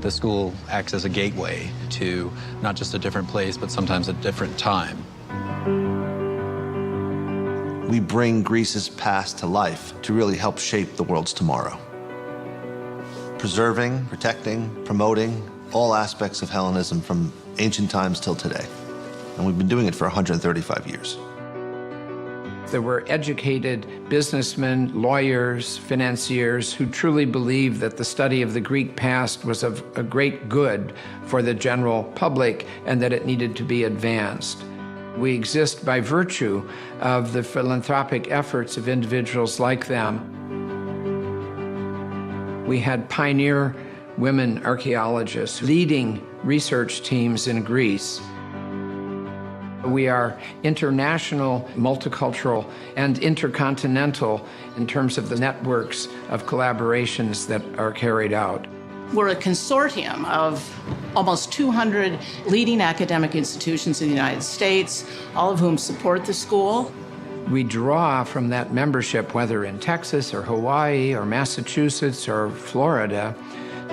The school acts as a gateway to not just a different place, but sometimes a different time. We bring Greece's past to life to really help shape the world's tomorrow. Preserving, protecting, promoting all aspects of Hellenism from ancient times till today. And we've been doing it for 135 years. There were educated businessmen, lawyers, financiers who truly believed that the study of the Greek past was of a great good for the general public and that it needed to be advanced. We exist by virtue of the philanthropic efforts of individuals like them. We had pioneer women archaeologists leading research teams in Greece. We are international, multicultural, and intercontinental in terms of the networks of collaborations that are carried out. We're a consortium of almost 200 leading academic institutions in the United States, all of whom support the school. We draw from that membership, whether in Texas or Hawaii or Massachusetts or Florida,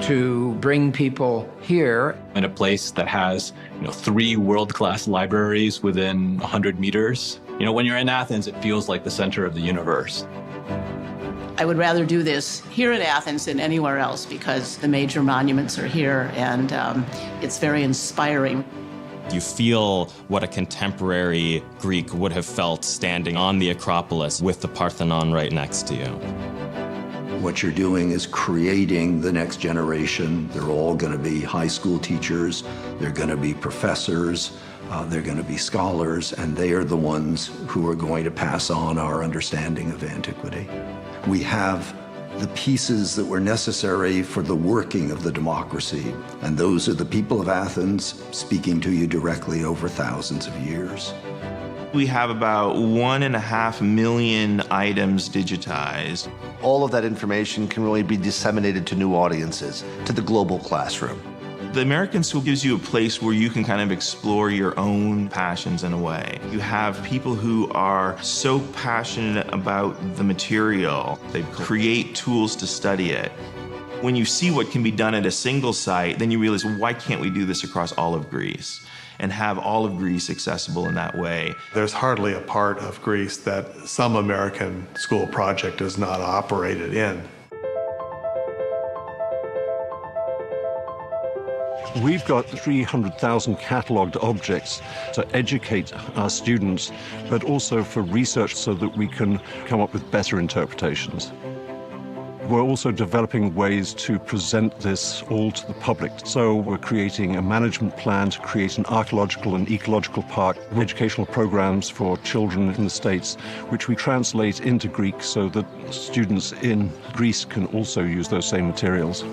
to bring people here. In a place that has, 3 world-class libraries within 100 meters. When you're in Athens, it feels like the center of the universe. I would rather do this here in Athens than anywhere else because the major monuments are here and it's very inspiring. You feel what a contemporary Greek would have felt standing on the Acropolis with the Parthenon right next to you. What you're doing is creating the next generation. They're all going to be high school teachers, they're going to be professors, they're going to be scholars, and they are the ones who are going to pass on our understanding of antiquity. We have the pieces that were necessary for the working of the democracy, and those are the people of Athens speaking to you directly over thousands of years. We have about 1.5 million items digitized. All of that information can really be disseminated to new audiences, to the global classroom. The American school gives you a place where you can kind of explore your own passions in a way. You have people who are so passionate about the material, they create tools to study it. When you see what can be done at a single site, then you realize, well, why can't we do this across all of Greece and have all of Greece accessible in that way? There's hardly a part of Greece that some American school project is not operated in. We've got 300,000 catalogued objects to educate our students, but also for research so that we can come up with better interpretations. We're also developing ways to present this all to the public. So we're creating a management plan to create an archaeological and ecological park, educational programs for children in the States, which we translate into Greek so that students in Greece can also use those same materials.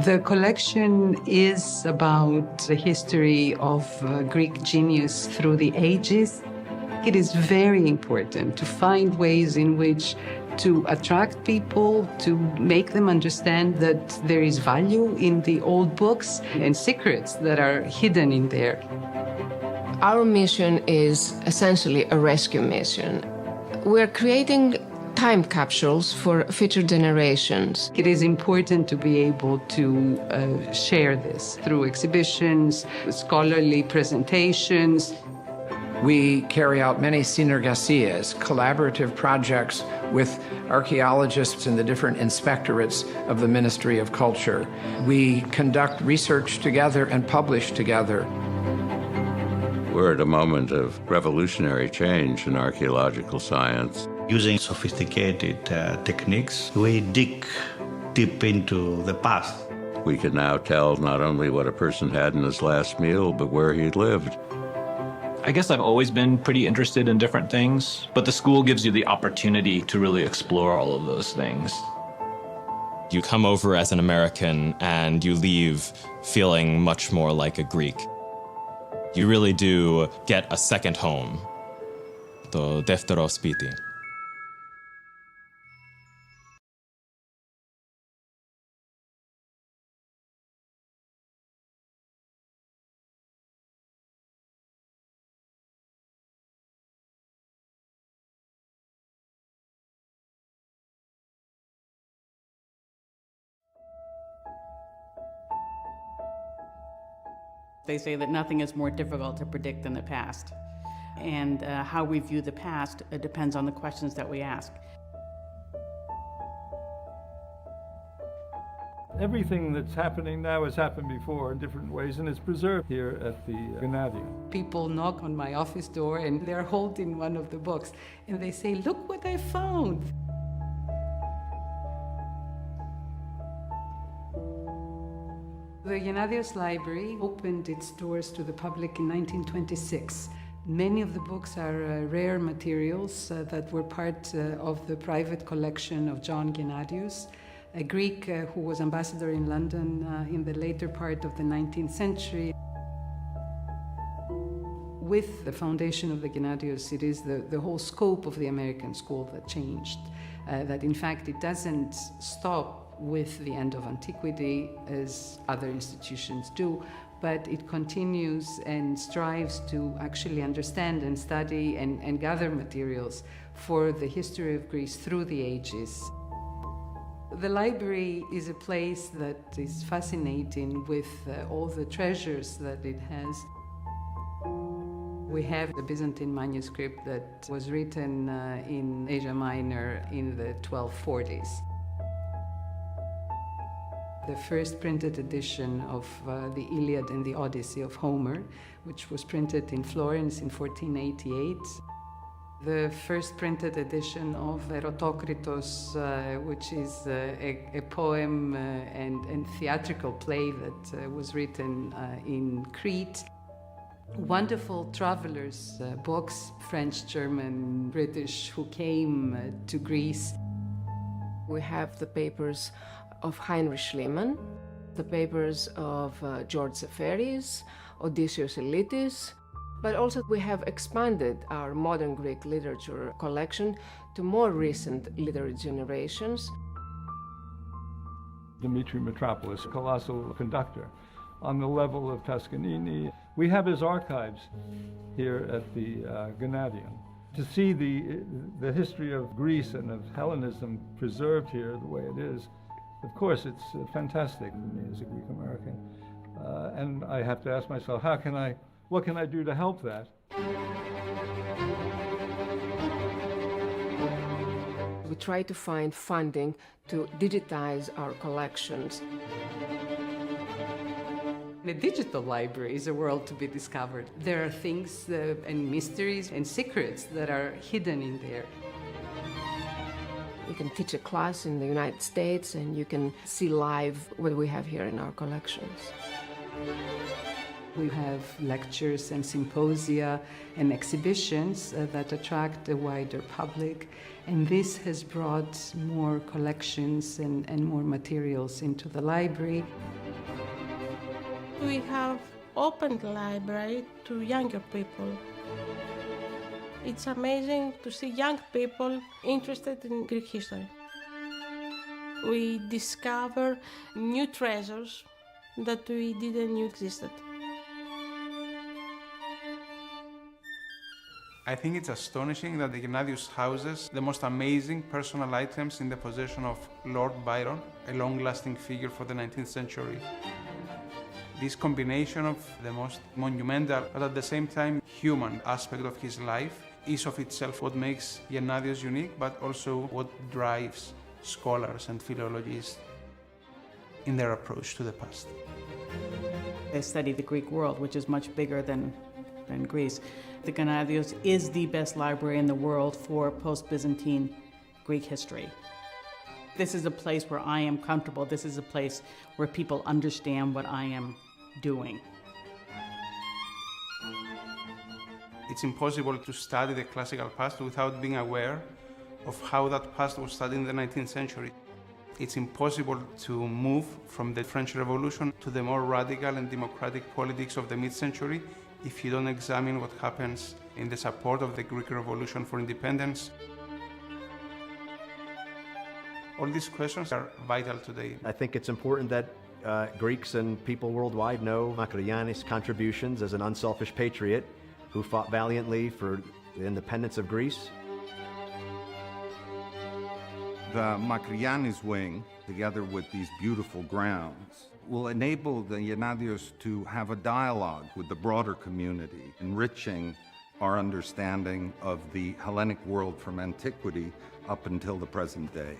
The collection is about the history of Greek genius through the ages. It is very important to find ways in which to attract people, to make them understand that there is value in the old books and secrets that are hidden in there. Our mission is essentially a rescue mission. We're creating time capsules for future generations. It is important to be able to share this through exhibitions, scholarly presentations. We carry out many synergasias, collaborative projects with archaeologists in the different inspectorates of the Ministry of Culture. We conduct research together and publish together. We're at a moment of revolutionary change in archaeological science. Using sophisticated techniques, we dig deep into the past. We can now tell not only what a person had in his last meal, but where he lived. I guess I've always been pretty interested in different things, but the school gives you the opportunity to really explore all of those things. You come over as an American and you leave feeling much more like a Greek. You really do get a second home. Το δεύτερο σπίτι. They say that nothing is more difficult to predict than the past. And how we view the past depends on the questions that we ask. Everything that's happening now has happened before in different ways, and it's preserved here at the Gennadius. People knock on my office door and they're holding one of the books, and they say, "Look what I found." The Gennadius Library opened its doors to the public in 1926. Many of the books are rare materials that were part of the private collection of John Gennadius, a Greek who was ambassador in London in the later part of the 19th century. With the foundation of the Gennadius, it is the whole scope of the American school that changed. That in fact it doesn't stop with the end of antiquity as other institutions do, but it continues and strives to actually understand and study and gather materials for the history of Greece through the ages. The library is a place that is fascinating with all the treasures that it has. We have the Byzantine manuscript that was written in Asia Minor in the 1240s. The first printed edition of the Iliad and the Odyssey of Homer, which was printed in Florence in 1488. The first printed edition of Erotokritos, which is a poem and theatrical play that was written in Crete. Wonderful travelers' books, French, German, British, who came to Greece. We have the papers of Heinrich Schliemann, the papers of George Seferis, Odysseus Elitis, but also we have expanded our modern Greek literature collection to more recent literary generations. Dimitri Mitropoulos, a colossal conductor, on the level of Toscanini. We have his archives here at the Gennadius. To see the history of Greece and of Hellenism preserved here the way it is, of course, it's fantastic for me as a Greek American. And I have to ask myself, what can I do to help that? We try to find funding to digitize our collections. The digital library is a world to be discovered. There are things and mysteries and secrets that are hidden in there. You can teach a class in the United States and you can see live what we have here in our collections. We have lectures and symposia and exhibitions that attract a wider public, and this has brought more collections and more materials into the library. We have opened the library to younger people. It's amazing to see young people interested in Greek history. We discover new treasures that we didn't know existed. I think it's astonishing that the Gennadius houses the most amazing personal items in the possession of Lord Byron, a long-lasting figure for the 19th century. This combination of the most monumental, but at the same time human aspect of his life is of itself what makes Gennadius unique, but also what drives scholars and philologists in their approach to the past. They study the Greek world, which is much bigger than Greece. The Gennadius is the best library in the world for post-Byzantine Greek history. This is a place where I am comfortable. This is a place where people understand what I am doing. It's impossible to study the classical past without being aware of how that past was studied in the 19th century. It's impossible to move from the French Revolution to the more radical and democratic politics of the mid-century if you don't examine what happens in the support of the Greek Revolution for independence. All these questions are vital today. I think it's important that Greeks and people worldwide know Makarianis' contributions as an unselfish patriot who fought valiantly for the independence of Greece. The Makarianis wing, together with these beautiful grounds, will enable the Gennadius to have a dialogue with the broader community, enriching our understanding of the Hellenic world from antiquity up until the present day.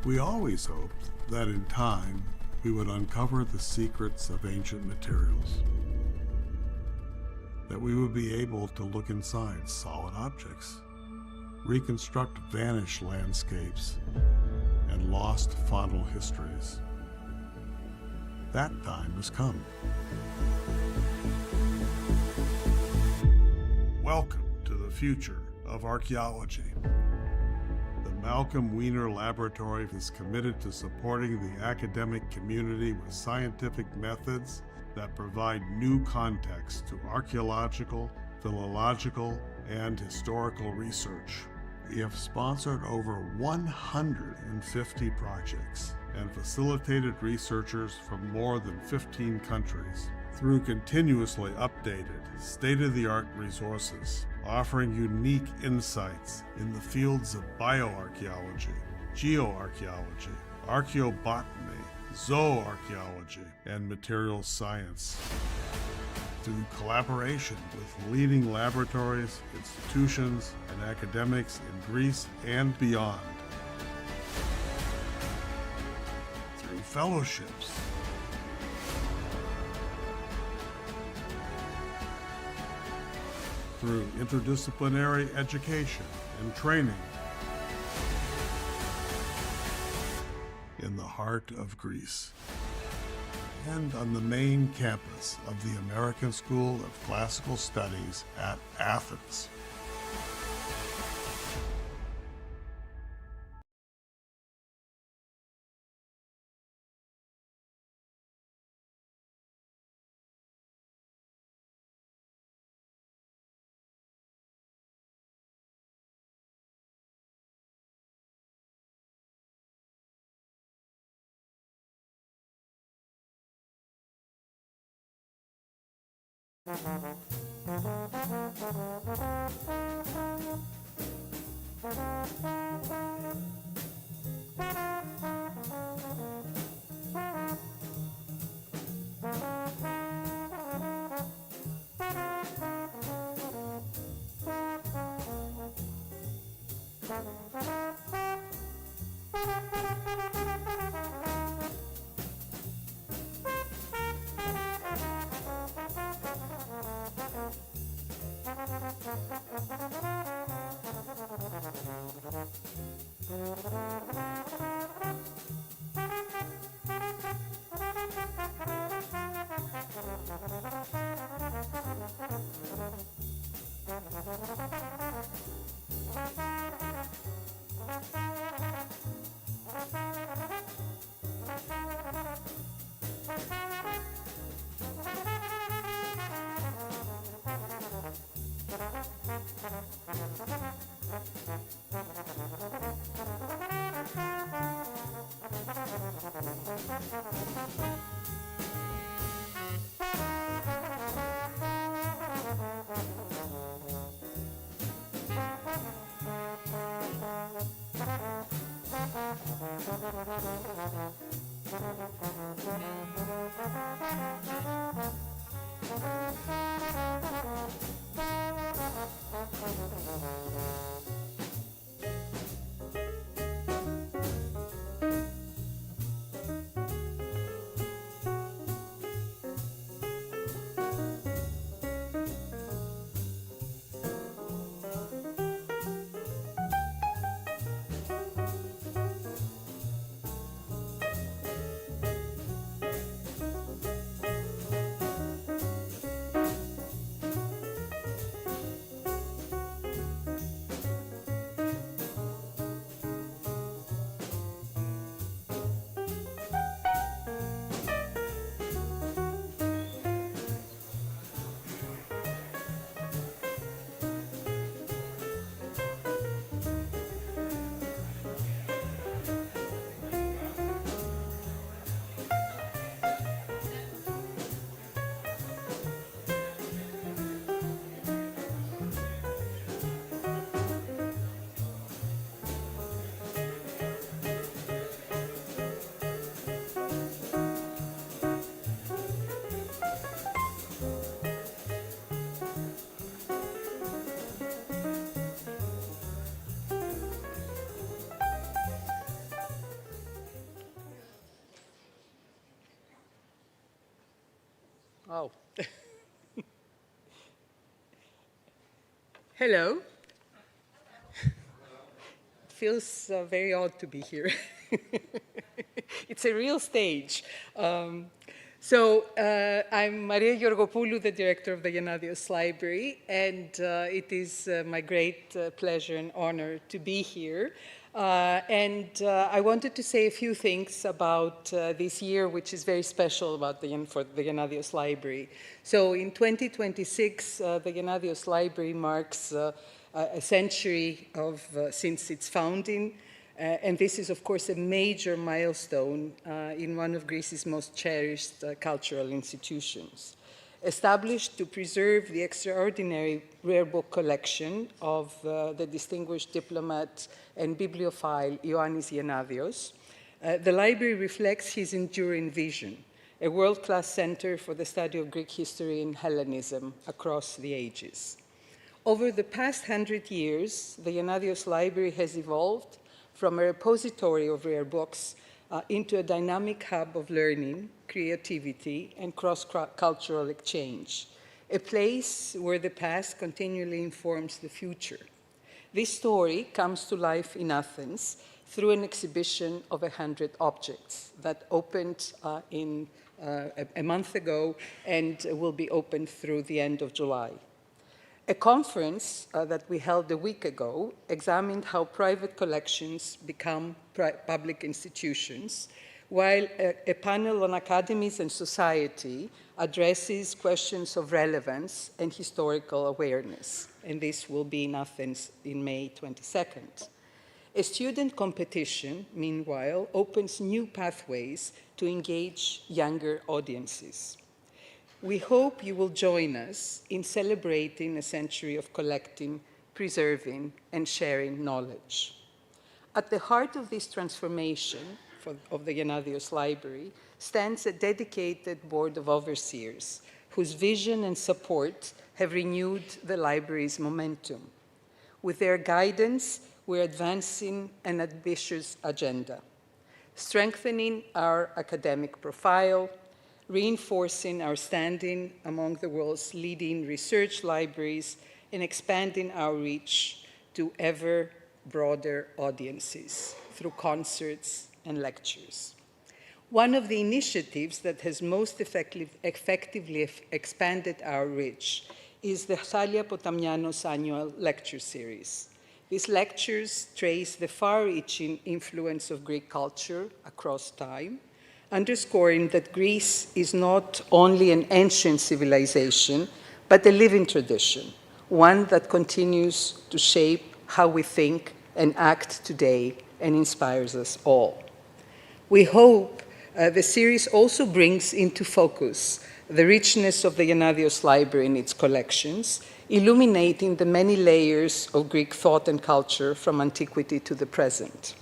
We always hoped that in time we would uncover the secrets of ancient materials, that we would be able to look inside solid objects, reconstruct vanished landscapes, and lost faunal histories. That time has come. Welcome to the future of archaeology. The Malcolm Wiener Laboratory is committed to supporting the academic community with scientific methods that provide new context to archaeological, philological, and historical research. We have sponsored over 150 projects and facilitated researchers from more than 15 countries through continuously updated, state-of-the-art resources, offering unique insights in the fields of bioarchaeology, geoarchaeology, archaeobotany, zooarchaeology, and materials science. Through collaboration with leading laboratories, institutions, and academics in Greece and beyond. Through fellowships, through interdisciplinary education and training in the heart of Greece and on the main campus of the American School of Classical Studies at Athens. Oh. Hello. It feels very odd to be here. It's a real stage. I'm Maria Georgopoulou, the director of the Gennadius Library, and it is my great pleasure and honor to be here. I wanted to say a few things about this year, which is very special for the Gennadius Library. So in 2026, the Gennadius Library marks a century since its founding. And this is, of course, a major milestone in one of Greece's most cherished cultural institutions. Established to preserve the extraordinary rare book collection of the distinguished diplomat and bibliophile Ioannis Gennadios, the library reflects his enduring vision, a world-class center for the study of Greek history and Hellenism across the ages. Over the past 100 years, the Gennadios Library has evolved from a repository of rare books into a dynamic hub of learning, creativity, and cross-cultural exchange, a place where the past continually informs the future. This story comes to life in Athens through an exhibition of 100 objects that opened a month ago and will be open through the end of July. A conference that we held a week ago examined how private collections become public institutions, while a panel on academies and society addresses questions of relevance and historical awareness. And this will be in Athens in May 22nd. A student competition, meanwhile, opens new pathways to engage younger audiences. We hope you will join us in celebrating a century of collecting, preserving, and sharing knowledge. At the heart of this transformation of the Gennadios Library stands a dedicated board of overseers whose vision and support have renewed the library's momentum. With their guidance, we're advancing an ambitious agenda, strengthening our academic profile, reinforcing our standing among the world's leading research libraries, and expanding our reach to ever broader audiences through concerts and lectures. One of the initiatives that has most effectively expanded our reach is the Thalia Potamianos annual lecture series. These lectures trace the far-reaching influence of Greek culture across time, underscoring that Greece is not only an ancient civilization, but a living tradition, one that continues to shape how we think and act today and inspires us all. We hope the series also brings into focus the richness of the Gennadios Library and its collections, illuminating the many layers of Greek thought and culture from antiquity to the present.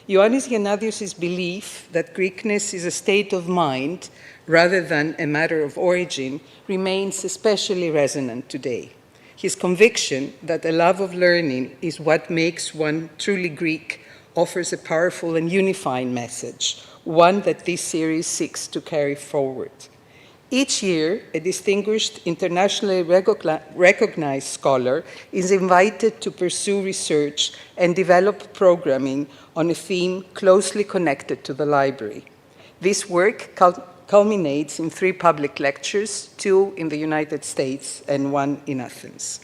Ioannis Gennadios' belief that Greekness is a state of mind rather than a matter of origin remains especially resonant today. His conviction that a love of learning is what makes one truly Greek offers a powerful and unifying message, one that this series seeks to carry forward. Each year, a distinguished, internationally recognized scholar is invited to pursue research and develop programming on a theme closely connected to the library. This work culminates in 3 public lectures, 2 in the United States and 1 in Athens.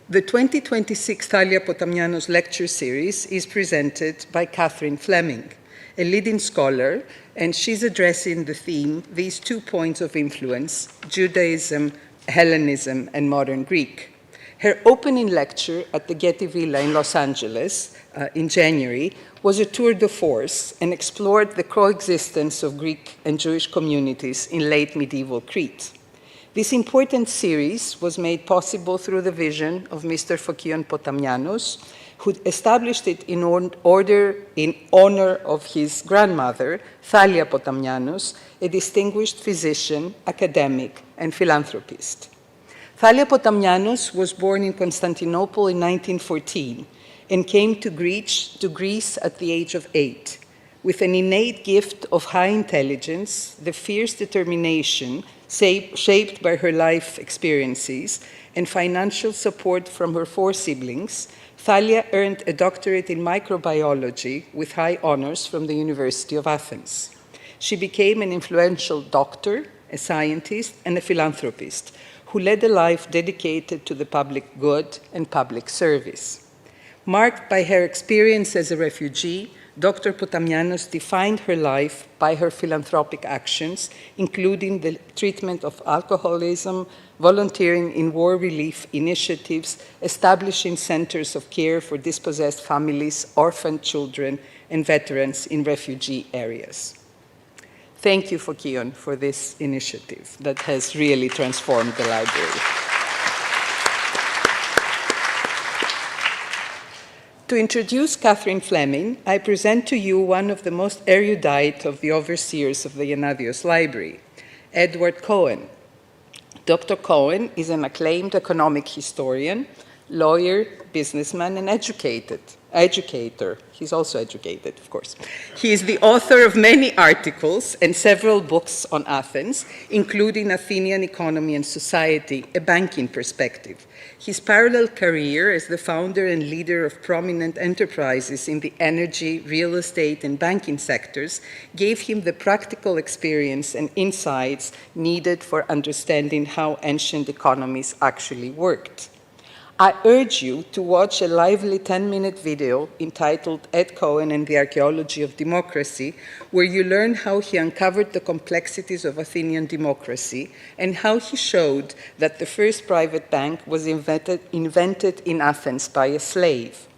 The 2026 Thalia Potamianos lecture series is presented by Catherine Fleming, a leading scholar, and she's addressing the theme, these 2 points of influence, Judaism, Hellenism, and modern Greek. Her opening lecture at the Getty Villa in Los Angeles in January was a tour de force and explored the coexistence of Greek and Jewish communities in late medieval Crete. This important series was made possible through the vision of Mr. Fokion Potamianos, who established it in honor of his grandmother, Thalia Potamianos, a distinguished physician, academic, and philanthropist. Thalia Potamianos was born in Constantinople in 1914 and came to Greece at the age of 8. With an innate gift of high intelligence, the fierce determination shaped by her life experiences and financial support from her 4 siblings, Thalia earned a doctorate in microbiology with high honors from the University of Athens. She became an influential doctor, a scientist, and a philanthropist who led a life dedicated to the public good and public service. Marked by her experience as a refugee, Dr. Potamianos defined her life by her philanthropic actions, including the treatment of alcoholism, volunteering in war relief initiatives, establishing centers of care for dispossessed families, orphaned children, and veterans in refugee areas. Thank you, Fokion, for this initiative that has really transformed the library. To introduce Catherine Fleming, I present to you one of the most erudite of the overseers of the Gennadius Library, Edward Cohen. Dr. Cohen is an acclaimed economic historian, lawyer, businessman, and educator. He's also educated, of course. He is the author of many articles and several books on Athens, including Athenian Economy and Society, a Banking Perspective. His parallel career as the founder and leader of prominent enterprises in the energy, real estate, and banking sectors gave him the practical experience and insights needed for understanding how ancient economies actually worked. I urge you to watch a lively 10-minute video entitled Ed Cohen and the Archaeology of Democracy, where you learn how he uncovered the complexities of Athenian democracy and how he showed that the first private bank was invented in Athens by a slave.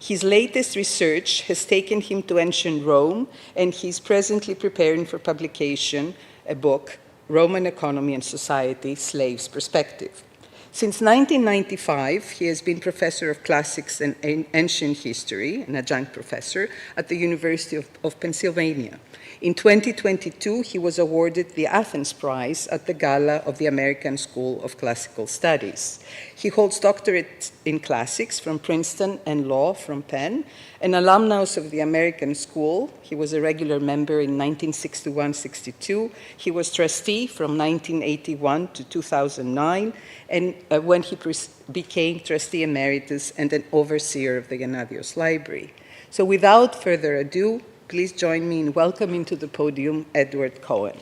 His latest research has taken him to ancient Rome, and he's presently preparing for publication a book, Roman Economy and Society, Slave's Perspective. Since 1995, he has been professor of classics and ancient history, an adjunct professor, at the University of Pennsylvania. In 2022, he was awarded the Athens Prize at the Gala of the American School of Classical Studies. He holds doctorates in classics from Princeton and law from Penn, an alumnus of the American School. He was a regular member in 1961-62. He was trustee from 1981 to 2009, and when he became trustee emeritus and an overseer of the Gennadius Library. So without further ado, please join me in welcoming to the podium Edward Cohen.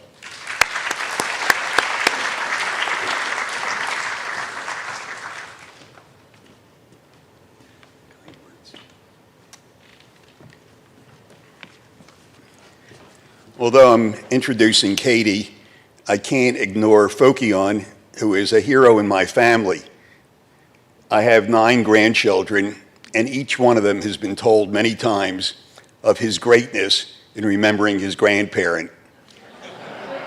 Although I'm introducing Katie, I can't ignore Fokion, who is a hero in my family. I have 9 grandchildren, and each one of them has been told many times of his greatness in remembering his grandparent.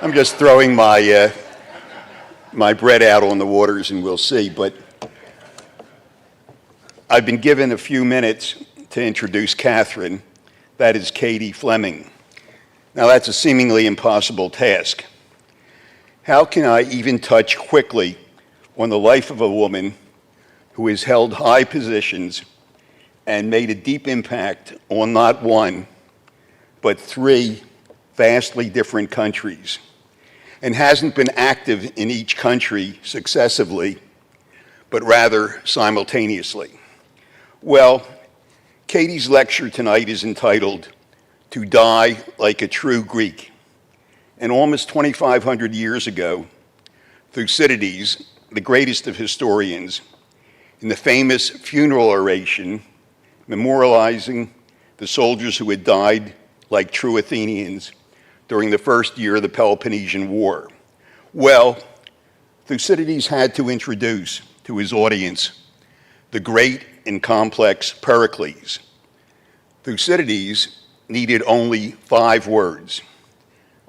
I'm just throwing my bread out on the waters, and we'll see. But I've been given a few minutes to introduce Catherine. That is Katie Fleming. Now, that's a seemingly impossible task. How can I even touch quickly on the life of a woman who has held high positions and made a deep impact on not one, but 3 vastly different countries, and hasn't been active in each country successively, but rather simultaneously? Well, Katie's lecture tonight is entitled, "To Die Like a True Greek." And almost 2,500 years ago, Thucydides, the greatest of historians, in the famous funeral oration memorializing the soldiers who had died like true Athenians during the first year of the Peloponnesian War. Well, Thucydides had to introduce to his audience the great and complex Pericles. Thucydides needed only 5 words: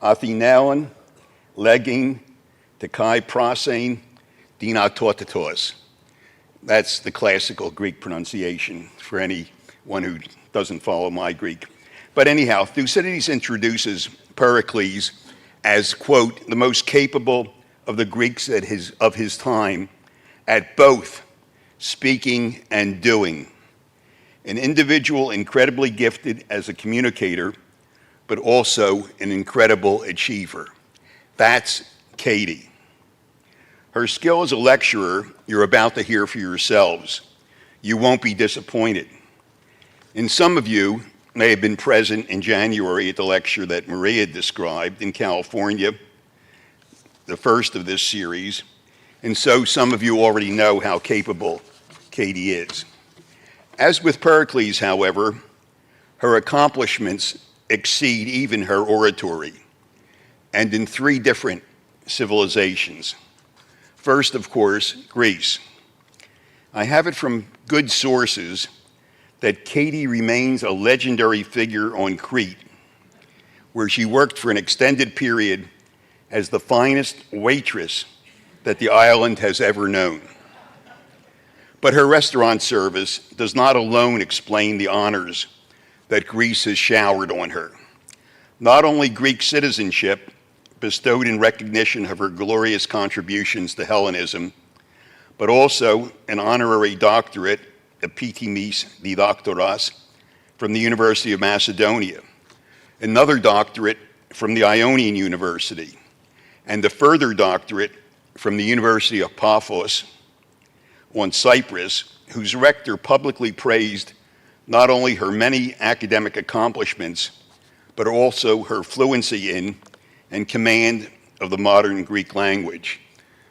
Athenaon, legin, te kai prosein, dinatotatos. That's the classical Greek pronunciation for anyone who doesn't follow my Greek. But anyhow, Thucydides introduces Pericles as, quote, the most capable of the Greeks of his time at both speaking and doing. An individual incredibly gifted as a communicator, but also an incredible achiever. That's Katie. Her skill as a lecturer, you're about to hear for yourselves. You won't be disappointed. And some of you may have been present in January at the lecture that Maria described in California, the first of this series, and so some of you already know how capable Katie is. As with Pericles, however, her accomplishments exceed even her oratory, and in 3 different civilizations. First, of course, Greece. I have it from good sources that Katie remains a legendary figure on Crete, where she worked for an extended period as the finest waitress that the island has ever known. But her restaurant service does not alone explain the honors that Greece has showered on her. Not only Greek citizenship, bestowed in recognition of her glorious contributions to Hellenism, but also an honorary doctorate, Epitimis Didaktoras, from the University of Macedonia, another doctorate from the Ionian University, and a further doctorate from the University of Paphos on Cyprus, whose rector publicly praised not only her many academic accomplishments, but also her fluency in and command of the modern Greek language.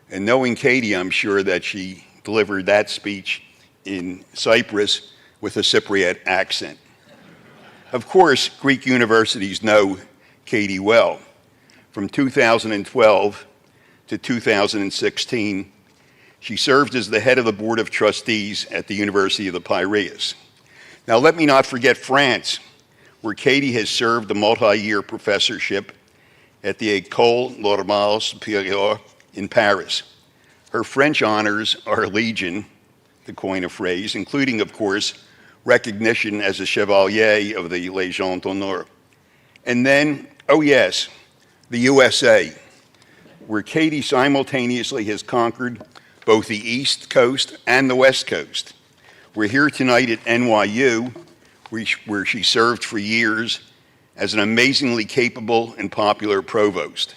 And knowing Katie, I'm sure that she delivered that speech in Cyprus with a Cypriot accent. Of course, Greek universities know Katie well. From 2012 to 2016, she served as the head of the Board of Trustees at the University of the Piraeus. Now, let me not forget France, where Katie has served a multi-year professorship at the École Normale Supérieure in Paris. Her French honors are legion, to coin a phrase, including, of course, recognition as a Chevalier of the Légion d'honneur. And then, oh yes, the USA, where Katie simultaneously has conquered both the East Coast and the West Coast. We're here tonight at NYU, where she served for years as an amazingly capable and popular provost,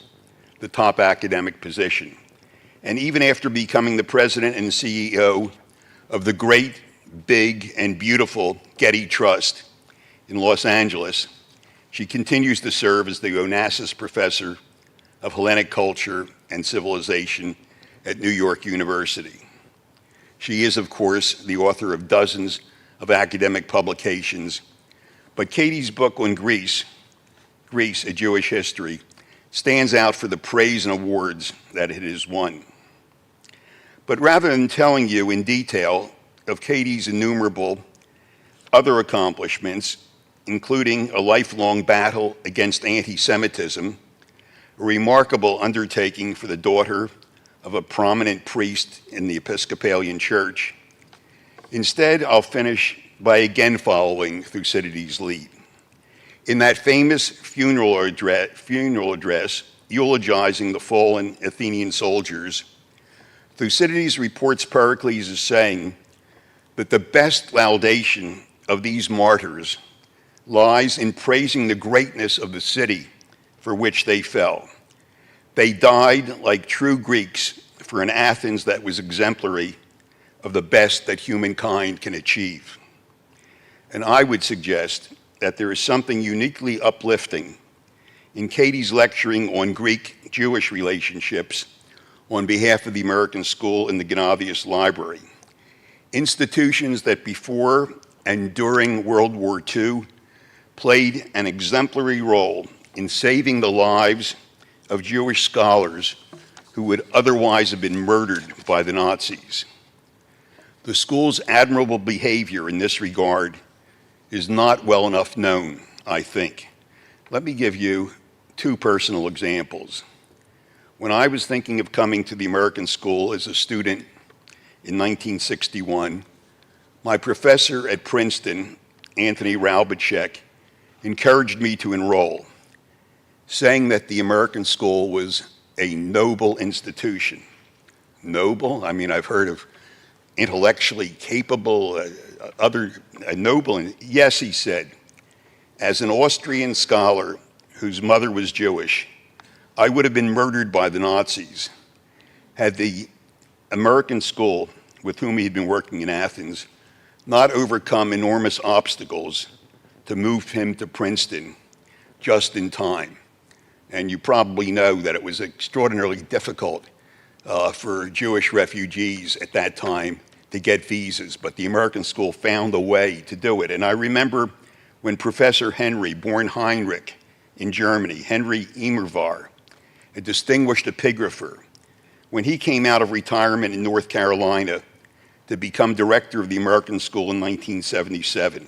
the top academic position. And even after becoming the president and CEO of the great, big, and beautiful Getty Trust in Los Angeles, she continues to serve as the Onassis Professor of Hellenic Culture and Civilization at New York University. She is, of course, the author of dozens of academic publications, but Katie's book on Greece, A Jewish History, stands out for the praise and awards that it has won. But rather than telling you in detail of Katie's innumerable other accomplishments, including a lifelong battle against anti-Semitism, a remarkable undertaking for the daughter of a prominent priest in the Episcopalian Church, instead I'll finish by again following Thucydides' lead. In that famous funeral address eulogizing the fallen Athenian soldiers, Thucydides reports Pericles as saying that the best laudation of these martyrs lies in praising the greatness of the city for which they fell. They died like true Greeks for an Athens that was exemplary of the best that humankind can achieve. And I would suggest that there is something uniquely uplifting in Katie's lecturing on Greek-Jewish relationships on behalf of the American School and the Gennadius Library, institutions that before and during World War II played an exemplary role in saving the lives of Jewish scholars who would otherwise have been murdered by the Nazis. The school's admirable behavior in this regard is not well enough known, I think. Let me give you 2 personal examples. When I was thinking of coming to the American School as a student in 1961, my professor at Princeton, Anthony Raubacek, encouraged me to enroll, saying that the American School was a noble institution. Noble? I mean, I've heard of intellectually capable, noble. And yes, he said, as an Austrian scholar whose mother was Jewish, I would have been murdered by the Nazis. had the American school with whom he had been working in Athens not overcome enormous obstacles to move him to Princeton just in time. And you probably know that it was extraordinarily difficult for Jewish refugees at that time to get visas, but the American school found a way to do it. And I remember when Professor Henry, born Heinrich in Germany, Henry Immerwahr, a distinguished epigrapher, when he came out of retirement in North Carolina to become director of the American School in 1977.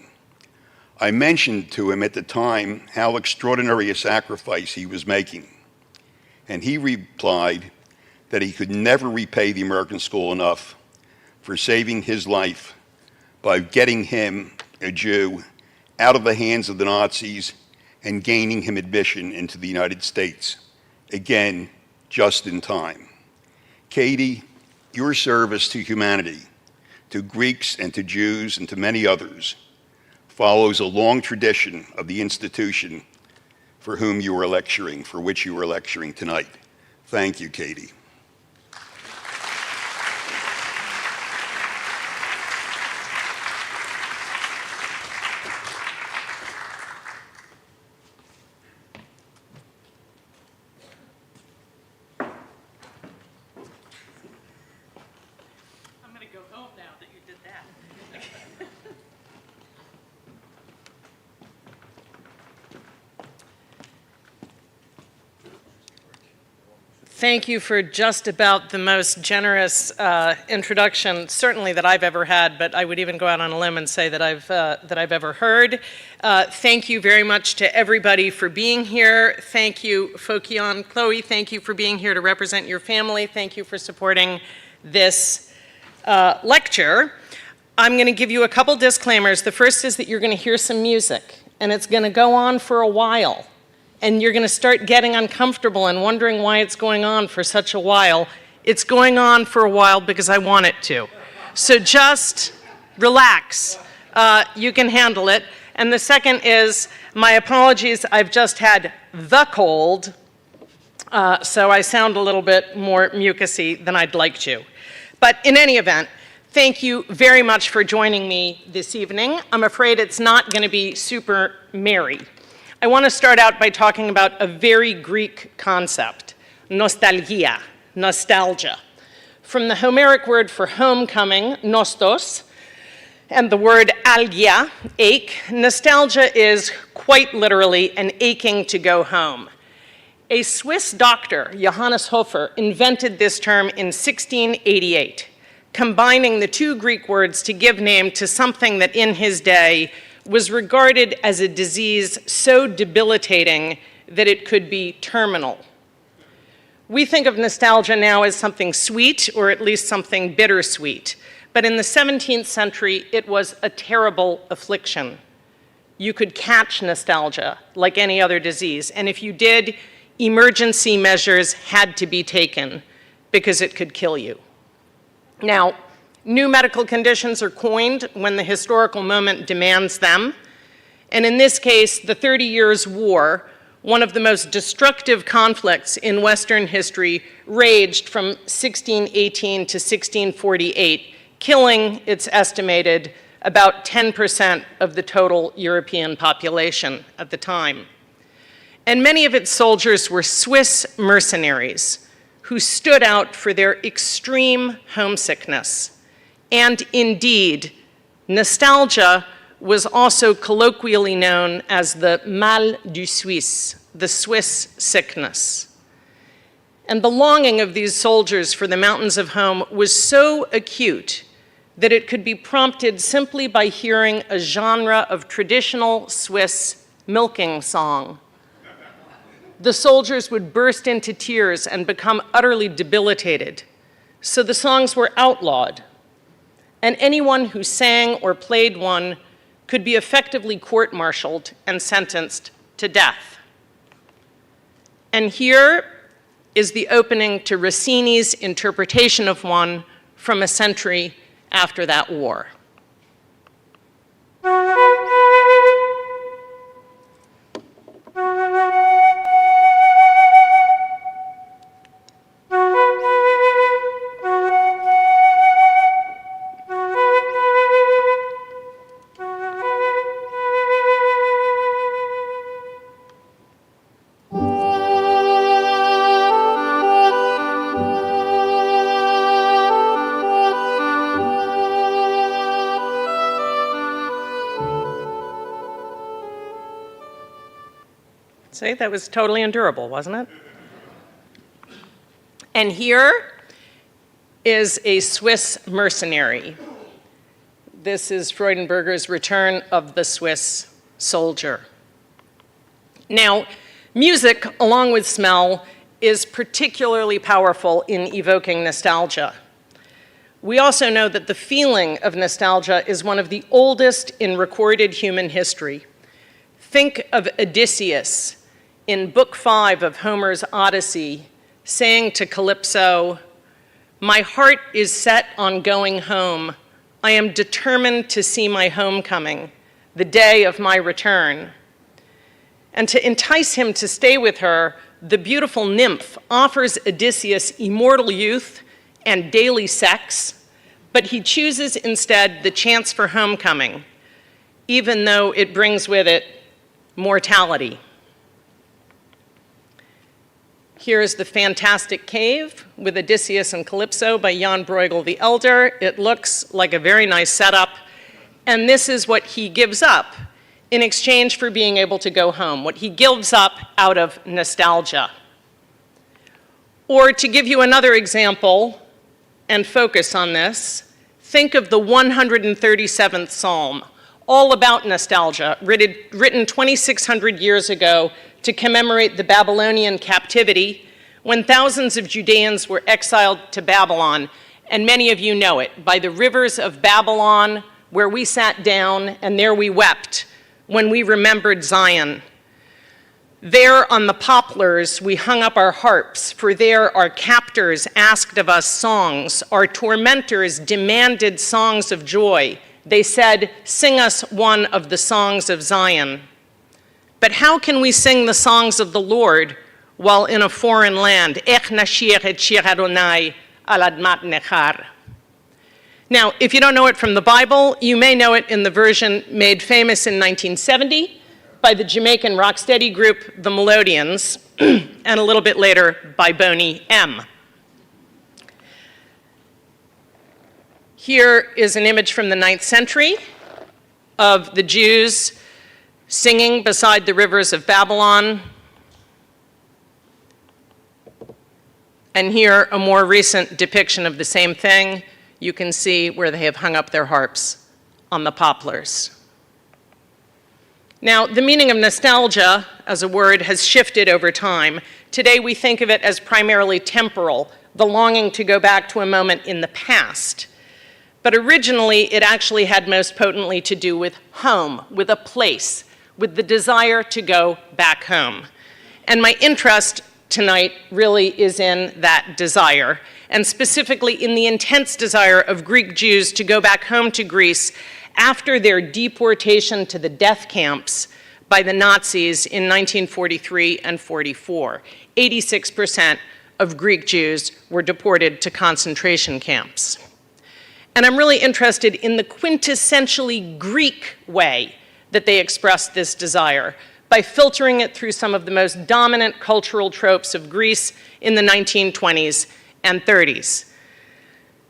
I mentioned to him at the time how extraordinary a sacrifice he was making. And he replied that he could never repay the American School enough for saving his life by getting him, a Jew, out of the hands of the Nazis and gaining him admission into the United States. Again, just in time. Katie, your service to humanity, to Greeks and to Jews and to many others, follows a long tradition of the institution for whom you are lecturing, for which you are lecturing tonight. Thank you, Katie. Thank you for just about the most generous introduction, certainly that I've ever had, but I would even go out on a limb and say that I've ever heard. Thank you very much to everybody for being here. Thank you, Fokion, Chloe, thank you for being here to represent your family. Thank you for supporting this lecture. I'm going to give you a couple disclaimers. The first is that you're going to hear some music, and it's going to go on for a while. And you're going to start getting uncomfortable and wondering why it's going on for such a while. It's going on for a while because I want it to. So just relax. You can handle it. And the second is, my apologies, I've just had the cold, so I sound a little bit more mucusy than I'd like to. But in any event, thank you very much for joining me this evening. I'm afraid it's not going to be super merry. I want to start out by talking about a very Greek concept, nostalgia, nostalgia. From the Homeric word for homecoming, nostos, and the word algia, ache, nostalgia is quite literally an aching to go home. A Swiss doctor, Johannes Hofer, invented this term in 1688, combining the two Greek words to give name to something that in his day was regarded as a disease so debilitating that it could be terminal. We think of nostalgia now as something sweet, or at least something bittersweet. But in the 17th century, it was a terrible affliction. You could catch nostalgia like any other disease. And if you did, emergency measures had to be taken because it could kill you. Now, new medical conditions are coined when the historical moment demands them. And in this case, the 30 Years' War, one of the most destructive conflicts in Western history, raged from 1618 to 1648, killing, it's estimated, about 10% of the total European population at the time. And many of its soldiers were Swiss mercenaries who stood out for their extreme homesickness. And indeed, nostalgia was also colloquially known as the mal du Suisse, the Swiss sickness. And the longing of these soldiers for the mountains of home was so acute that it could be prompted simply by hearing a genre of traditional Swiss milking song. The soldiers would burst into tears and become utterly debilitated, so the songs were outlawed. And anyone who sang or played one could be effectively court-martialed and sentenced to death. And here is the opening to Rossini's interpretation of one from a century after that war. See, that was totally endurable, wasn't it? And here is a Swiss mercenary. This is Freudenberger's Return of the Swiss Soldier. Now, music, along with smell, is particularly powerful in evoking nostalgia. We also know that the feeling of nostalgia is one of the oldest in recorded human history. Think of Odysseus in Book 5 of Homer's Odyssey, saying to Calypso, "My heart is set on going home. I am determined to see my homecoming, the day of my return." And to entice him to stay with her, the beautiful nymph offers Odysseus immortal youth and daily sex, but he chooses instead the chance for homecoming, even though it brings with it mortality. Here is the fantastic cave with Odysseus and Calypso by Jan Bruegel the Elder. It looks like a very nice setup, and this is what he gives up in exchange for being able to go home, what he gives up out of nostalgia. Or to give you another example and focus on this, think of the 137th Psalm, all about nostalgia, written 2,600 years ago to commemorate the Babylonian captivity when thousands of Judeans were exiled to Babylon, and many of you know it, by the rivers of Babylon, where we sat down and there we wept when we remembered Zion. There on the poplars we hung up our harps, for there our captors asked of us songs, our tormentors demanded songs of joy. They said, "Sing us one of the songs of Zion." But how can we sing the songs of the Lord while in a foreign land? Ech nashir et shir Adonai al admat nechar. Now, if you don't know it from the Bible, you may know it in the version made famous in 1970 by the Jamaican rocksteady group, the Melodians, and a little bit later by Boney M. Here is an image from the 9th century of the Jews singing beside the rivers of Babylon. And here, a more recent depiction of the same thing. You can see where they have hung up their harps on the poplars. Now, the meaning of nostalgia as a word has shifted over time. Today, we think of it as primarily temporal, the longing to go back to a moment in the past. But originally, it actually had most potently to do with home, with a place, with the desire to go back home. And my interest tonight really is in that desire, and specifically in the intense desire of Greek Jews to go back home to Greece after their deportation to the death camps by the Nazis in 1943 and 44. 86% of Greek Jews were deported to concentration camps. And I'm really interested in the quintessentially Greek way that they expressed this desire by filtering it through some of the most dominant cultural tropes of Greece in the 1920s and 30s.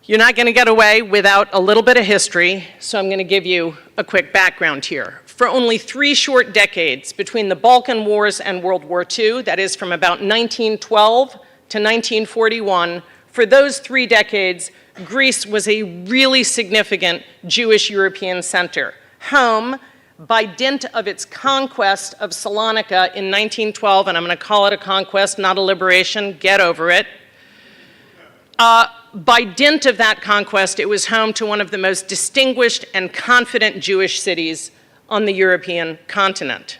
You're not going to get away without a little bit of history, so I'm going to give you a quick background here. For only 3 short decades between the Balkan Wars and World War II, that is from about 1912 to 1941, for those 3 decades, Greece was a really significant Jewish European center, home by dint of its conquest of Salonika in 1912, and I'm going to call it a conquest, not a liberation, get over it. By dint of that conquest, it was home to one of the most distinguished and confident Jewish cities on the European continent.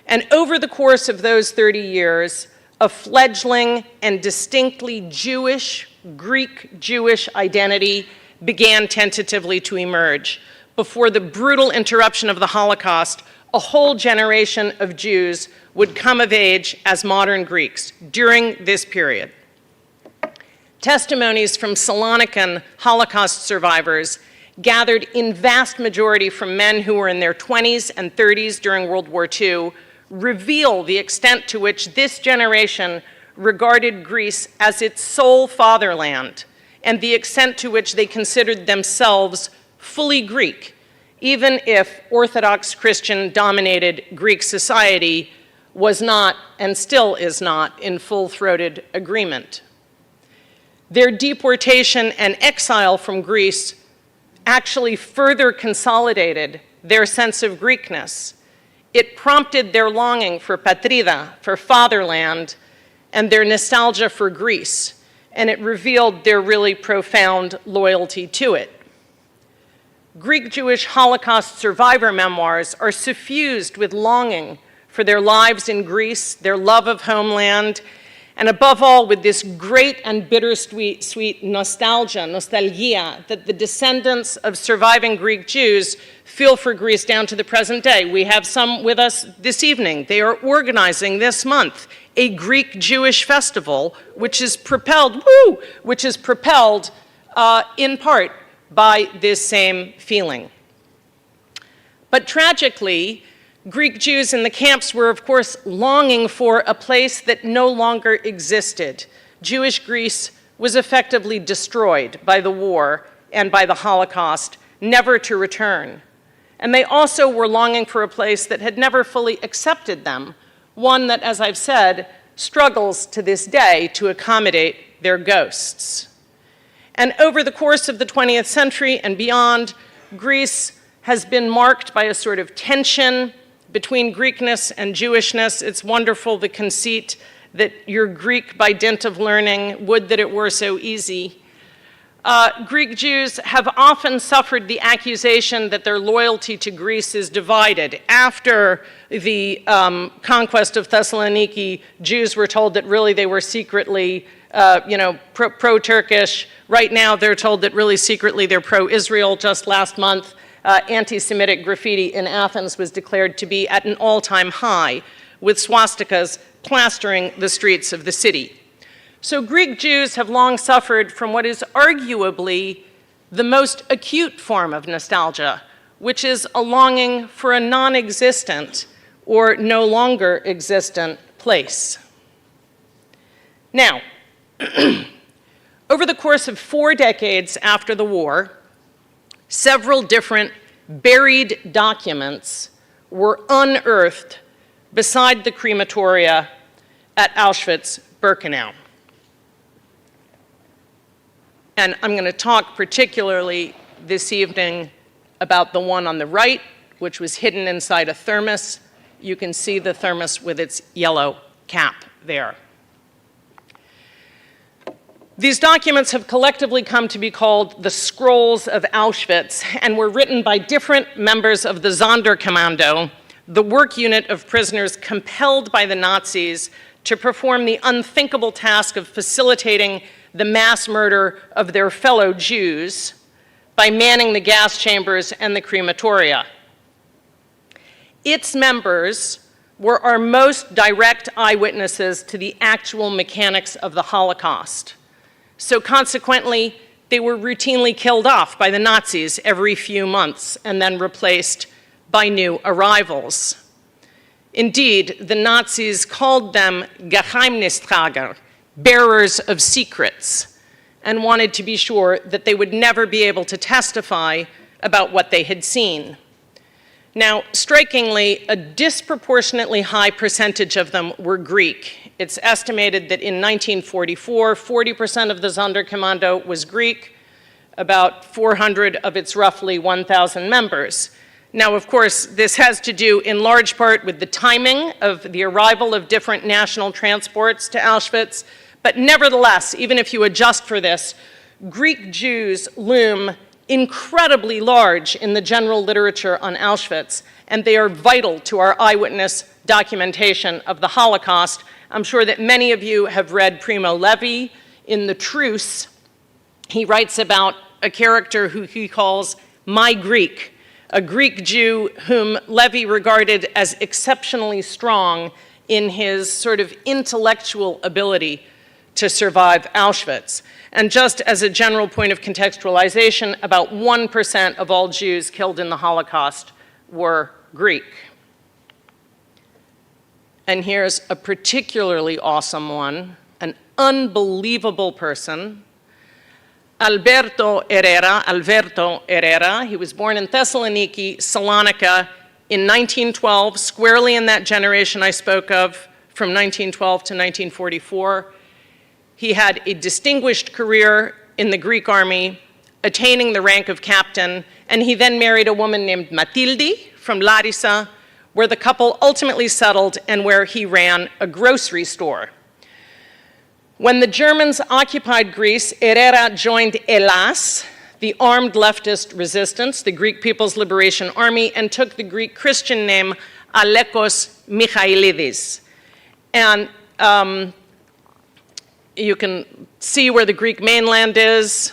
And over the course of those 30 years, a fledgling and distinctly Jewish, Greek Jewish identity began tentatively to emerge. Before the brutal interruption of the Holocaust, a whole generation of Jews would come of age as modern Greeks during this period. Testimonies from Salonican Holocaust survivors, gathered in vast majority from men who were in their 20s and 30s during World War II, reveal the extent to which this generation regarded Greece as its sole fatherland, and the extent to which they considered themselves fully Greek, even if Orthodox Christian-dominated Greek society was not, and still is not, in full-throated agreement. Their deportation and exile from Greece actually further consolidated their sense of Greekness. It prompted their longing for patrida, for fatherland, and their nostalgia for Greece, and it revealed their really profound loyalty to it. Greek Jewish Holocaust survivor memoirs are suffused with longing for their lives in Greece, their love of homeland, and above all with this great and bittersweet nostalgia that the descendants of surviving Greek Jews feel for Greece down to the present day. We have some with us this evening. They are organizing this month a Greek Jewish festival, which is propelled in part by this same feeling. But tragically, Greek Jews in the camps were, of course, longing for a place that no longer existed. Jewish Greece was effectively destroyed by the war and by the Holocaust, never to return. And they also were longing for a place that had never fully accepted them, one that, as I've said, struggles to this day to accommodate their ghosts. And over the course of the 20th century and beyond, Greece has been marked by a sort of tension between Greekness and Jewishness. It's wonderful, the conceit that you're Greek by dint of learning, would that it were so easy. Greek Jews have often suffered the accusation that their loyalty to Greece is divided. After the conquest of Thessaloniki, Jews were told that really they were secretly pro-Turkish. Right now, they're told that really secretly they're pro-Israel. Just last month, anti-Semitic graffiti in Athens was declared to be at an all-time high, with swastikas plastering the streets of the city. So Greek Jews have long suffered from what is arguably the most acute form of nostalgia, which is a longing for a non-existent or no longer existent place. Now, over the course of 4 decades after the war, several different buried documents were unearthed beside the crematoria at Auschwitz-Birkenau. And I'm going to talk particularly this evening about the one on the right, which was hidden inside a thermos. You can see the thermos with its yellow cap there. These documents have collectively come to be called the Scrolls of Auschwitz and were written by different members of the Sonderkommando, the work unit of prisoners compelled by the Nazis to perform the unthinkable task of facilitating the mass murder of their fellow Jews by manning the gas chambers and the crematoria. Its members were our most direct eyewitnesses to the actual mechanics of the Holocaust. So consequently, they were routinely killed off by the Nazis every few months and then replaced by new arrivals. Indeed, the Nazis called them Geheimnistrager, bearers of secrets, and wanted to be sure that they would never be able to testify about what they had seen. Now, strikingly, a disproportionately high percentage of them were Greek. It's estimated that in 1944, 40% of the Sonderkommando was Greek, about 400 of its roughly 1,000 members. Now, of course, this has to do in large part with the timing of the arrival of different national transports to Auschwitz, but nevertheless, even if you adjust for this, Greek Jews loom incredibly large in the general literature on Auschwitz, and they are vital to our eyewitness documentation of the Holocaust. I'm sure that many of you have read Primo Levi in The Truce. He writes about a character who he calls My Greek, a Greek Jew whom Levi regarded as exceptionally strong in his sort of intellectual ability to survive Auschwitz. And just as a general point of contextualization, about 1% of all Jews killed in the Holocaust were Greek. And here's a particularly awesome one, an unbelievable person, Alberto Herrera. He was born in Thessaloniki, Salonika, in 1912, squarely in that generation I spoke of, from 1912 to 1944. He had a distinguished career in the Greek army, attaining the rank of captain, and he then married a woman named Matilde from Larissa, where the couple ultimately settled and where he ran a grocery store. When the Germans occupied Greece, Herrera joined Hellas, the armed leftist resistance, the Greek People's Liberation Army, and took the Greek Christian name Alekos Michailidis. And you can see where the Greek mainland is,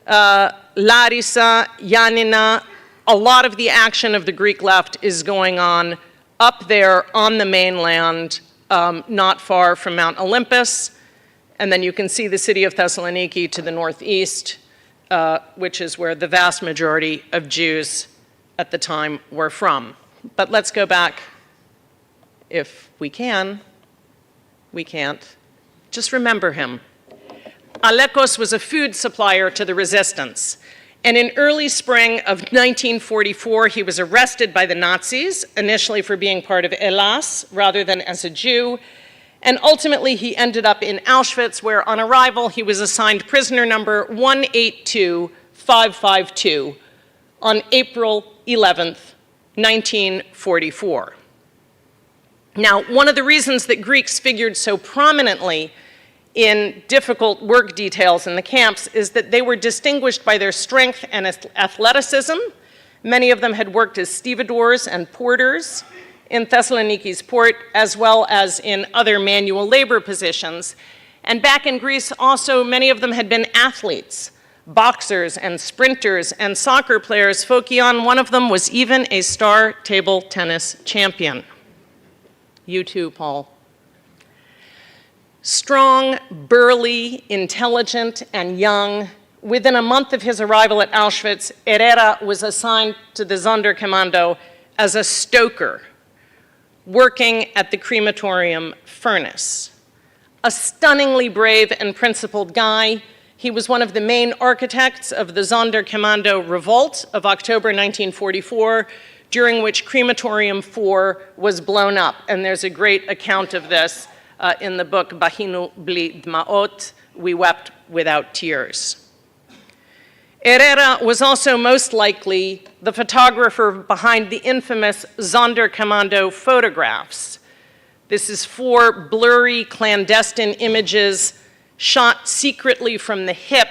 Larissa, Yanina. A lot of the action of the Greek left is going on up there on the mainland, not far from Mount Olympus. And then you can see the city of Thessaloniki to the northeast, which is where the vast majority of Jews at the time were from. But let's go back, if we can. We can't. Just remember him. Alekos was a food supplier to the resistance. And in early spring of 1944, he was arrested by the Nazis, initially for being part of Hellas rather than as a Jew. And ultimately, he ended up in Auschwitz, where on arrival, he was assigned prisoner number 182552 on April 11th, 1944. Now, one of the reasons that Greeks figured so prominently in difficult work details in the camps is that they were distinguished by their strength and athleticism. Many of them had worked as stevedores and porters in Thessaloniki's port, as well as in other manual labor positions. And back in Greece, also, many of them had been athletes, boxers and sprinters and soccer players. Fokion, one of them, was even a star table tennis champion. You too, Paul. Strong, burly, intelligent, and young, within a month of his arrival at Auschwitz, Herrera was assigned to the Sonderkommando as a stoker, working at the crematorium furnace. A stunningly brave and principled guy, he was one of the main architects of the Sonderkommando revolt of October 1944, during which Crematorium 4 was blown up. And there's a great account of this in the book Bahinu Bli Dmaot, We Wept Without Tears. Herrera was also most likely the photographer behind the infamous Sonderkommando photographs. This is 4 blurry, clandestine images shot secretly from the hip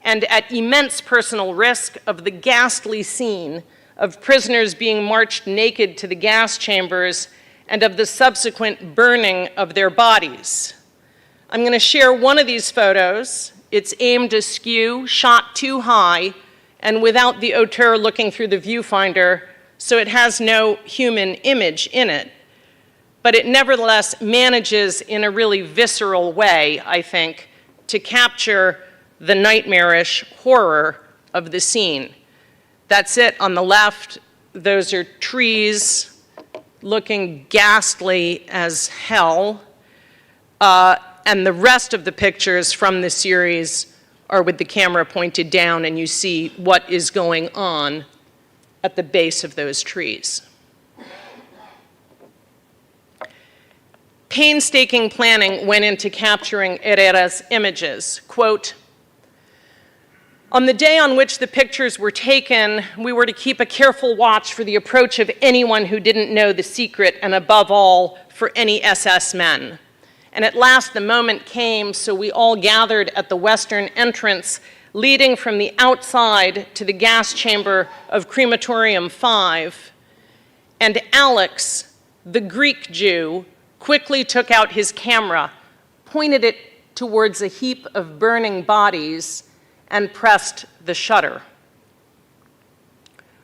and at immense personal risk of the ghastly scene of prisoners being marched naked to the gas chambers and of the subsequent burning of their bodies. I'm going to share one of these photos. It's aimed askew, shot too high, and without the auteur looking through the viewfinder, so it has no human image in it. But it nevertheless manages in a really visceral way, I think, to capture the nightmarish horror of the scene. That's it on the left. Those are trees looking ghastly as hell. And the rest of the pictures from the series are with the camera pointed down, and you see what is going on at the base of those trees. Painstaking planning went into capturing Herrera's images. Quote, "On the day on which the pictures were taken, we were to keep a careful watch for the approach of anyone who didn't know the secret, and above all, for any SS men. And at last the moment came, so we all gathered at the western entrance leading from the outside to the gas chamber of Crematorium 5. And Alex, the Greek Jew, quickly took out his camera, pointed it towards a heap of burning bodies, and pressed the shutter."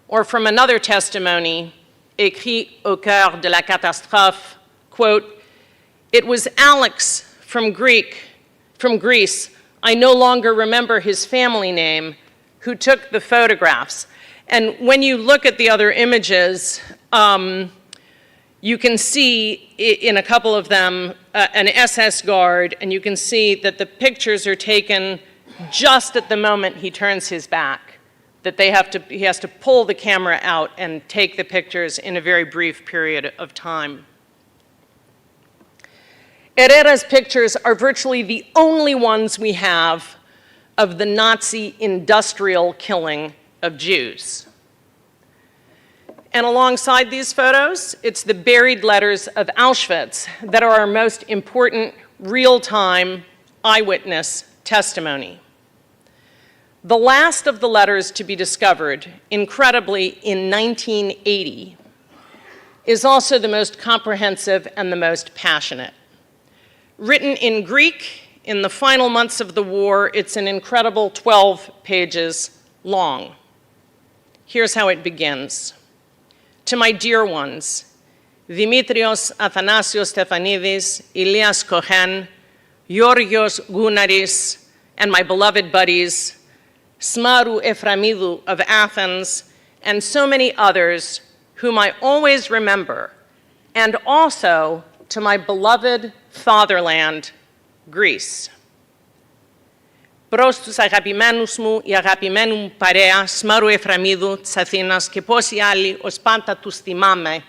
Or from another testimony, écrit au cœur de la catastrophe, quote, "It was Alex from Greece, I no longer remember his family name, who took the photographs." And when you look at the other images, you can see in a couple of them an SS guard, and you can see that the pictures are taken just at the moment he turns his back. that he has to pull the camera out and take the pictures in a very brief period of time. Herrera's pictures are virtually the only ones we have of the Nazi industrial killing of Jews. And alongside these photos, it's the buried letters of Auschwitz that are our most important real-time eyewitness testimony. The last of the letters to be discovered, incredibly, in 1980, is also the most comprehensive and the most passionate. Written in Greek, in the final months of the war, it's an incredible 12 pages long. Here's how it begins. To my dear ones, Dimitrios Athanasios Stefanidis, Ilias Kohen, Georgios Gounaris, and my beloved buddies, Smaru Eframidou of Athens, and so many others whom I always remember, and also to my beloved fatherland, Greece. Προς τους αγαπημένους μου, η αγαπημένη μου παρέα, Σμάρου Εφραμίδου της Αθήνας και πόσοι άλλοι ως πάντα τους θυμάμαι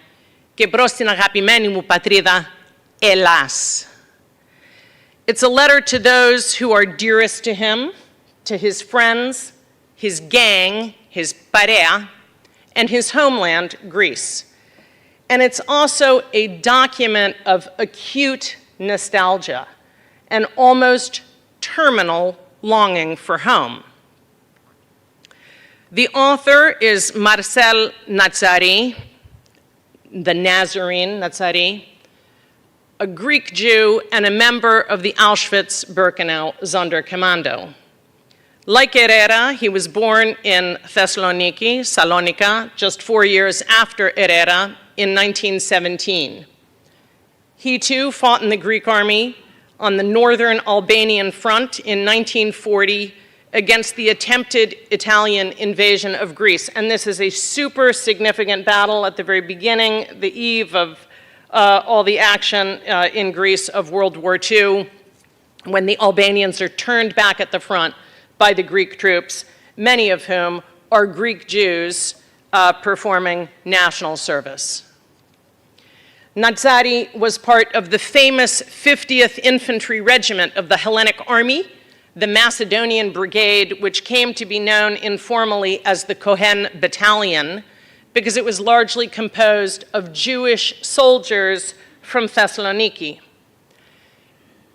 και προς την αγαπημένη μου πατρίδα, Ελλάς. It's a letter to those who are dearest to him, to his friends, his gang, his parea, and his homeland, Greece. And it's also a document of acute nostalgia, an almost terminal longing for home. The author is Marcel Natsari, the Nazarene Natsari, a Greek Jew and a member of the Auschwitz-Birkenau Sonderkommando. Like Herrera, he was born in Thessaloniki, Salonika, just 4 years after Herrera in 1917. He too fought in the Greek army on the northern Albanian front in 1940 against the attempted Italian invasion of Greece. And this is a super significant battle at the very beginning, the eve of all the action in Greece of World War II, when the Albanians are turned back at the front by the Greek troops, many of whom are Greek Jews performing national service. Natsari was part of the famous 50th Infantry Regiment of the Hellenic Army, the Macedonian Brigade, which came to be known informally as the Kohen Battalion, because it was largely composed of Jewish soldiers from Thessaloniki.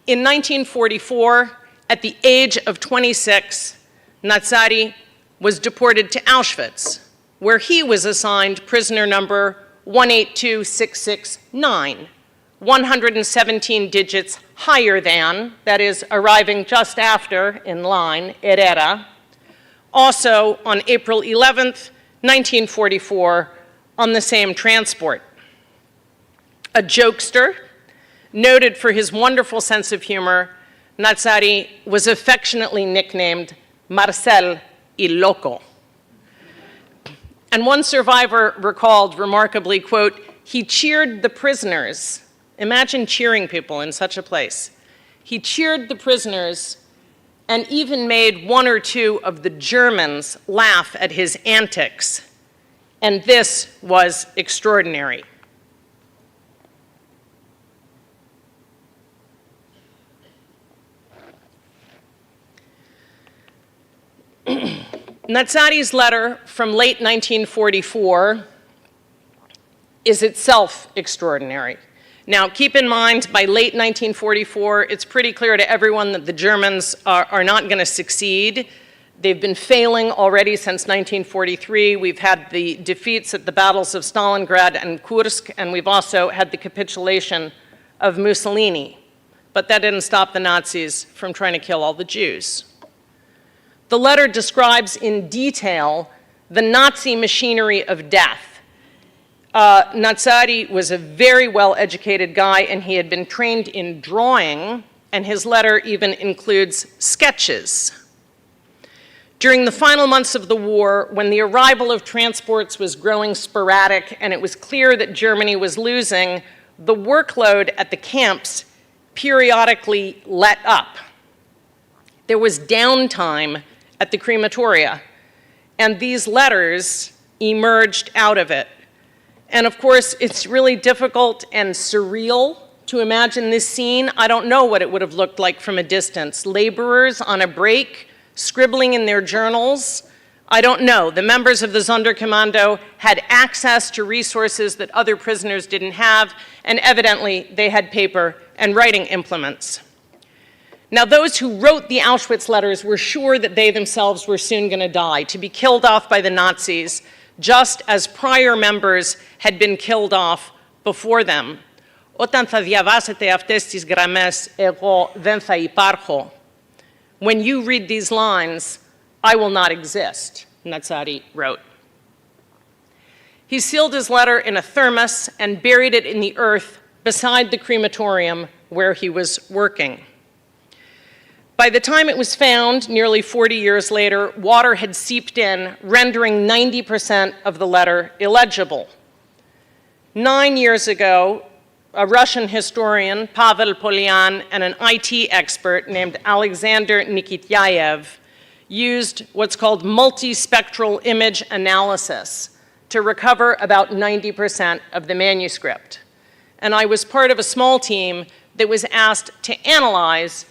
In 1944, at the age of 26, Natsari was deported to Auschwitz, where he was assigned prisoner number 182669, 117 digits higher than, that is, arriving just after, in line, Herrera, also on April 11th, 1944, on the same transport. A jokester, noted for his wonderful sense of humor, Natsari was affectionately nicknamed Marcel il Loco. And one survivor recalled remarkably, quote, he cheered the prisoners. Imagine cheering people in such a place. He cheered the prisoners and even made one or two of the Germans laugh at his antics. And this was extraordinary. Natsari's letter from late 1944 is itself extraordinary. Now, keep in mind, by late 1944, it's pretty clear to everyone that the Germans are not going to succeed. They've been failing already since 1943. We've had the defeats at the battles of Stalingrad and Kursk, and we've also had the capitulation of Mussolini. But that didn't stop the Nazis from trying to kill all the Jews. The letter describes in detail the Nazi machinery of death. Natsari was a very well-educated guy, and he had been trained in drawing, and his letter even includes sketches. During the final months of the war, when the arrival of transports was growing sporadic and it was clear that Germany was losing, the workload at the camps periodically let up. There was downtime at the crematoria, and these letters emerged out of it. And of course, it's really difficult and surreal to imagine this scene. I don't know what it would have looked like from a distance. Laborers on a break, scribbling in their journals. I don't know. The members of the Sonderkommando had access to resources that other prisoners didn't have, and evidently they had paper and writing implements. Now, those who wrote the Auschwitz letters were sure that they themselves were soon going to die, to be killed off by the Nazis, just as prior members had been killed off before them. Όταν θα διαβάσετε αυτές τις γραμμές, εγώ δεν θα υπάρχω. When you read these lines, I will not exist, Natsari wrote. He sealed his letter in a thermos and buried it in the earth beside the crematorium where he was working. By the time it was found, nearly 40 years later, water had seeped in, rendering 90% of the letter illegible. 9 years ago, a Russian historian, Pavel Polyan, and an IT expert named Alexander Nikityayev used what's called multispectral image analysis to recover about 90% of the manuscript. And I was part of a small team that was asked to analyze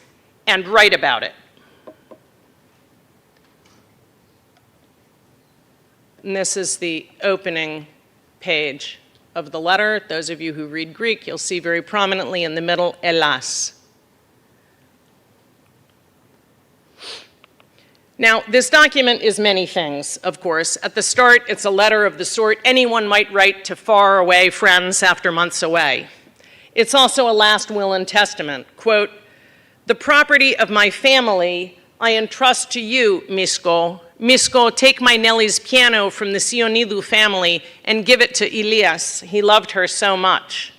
and write about it. And this is the opening page of the letter. Those of you who read Greek, you'll see very prominently in the middle, Elas. Now, this document is many things, of course. At the start, it's a letter of the sort anyone might write to faraway friends after months away. It's also a last will and testament. Quote, "The property of my family I entrust to you, Misko. Misko, take my Nelly's piano from the Sionidou family and give it to Elias. He loved her so much."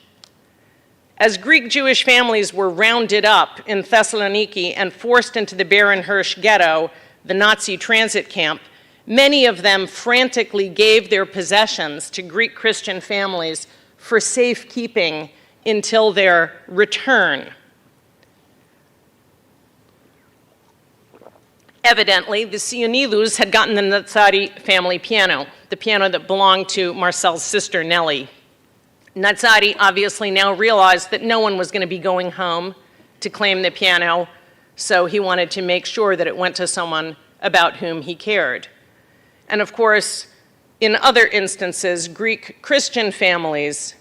As Greek Jewish families were rounded up in Thessaloniki and forced into the Baron Hirsch ghetto, the Nazi transit camp, many of them frantically gave their possessions to Greek Christian families for safekeeping until their return. Evidently, the Sionidous had gotten the Natsari family piano, the piano that belonged to Marcel's sister, Nellie. Natsari obviously now realized that no one was going to be going home to claim the piano, so he wanted to make sure that it went to someone about whom he cared. And of course, in other instances, Greek Christian families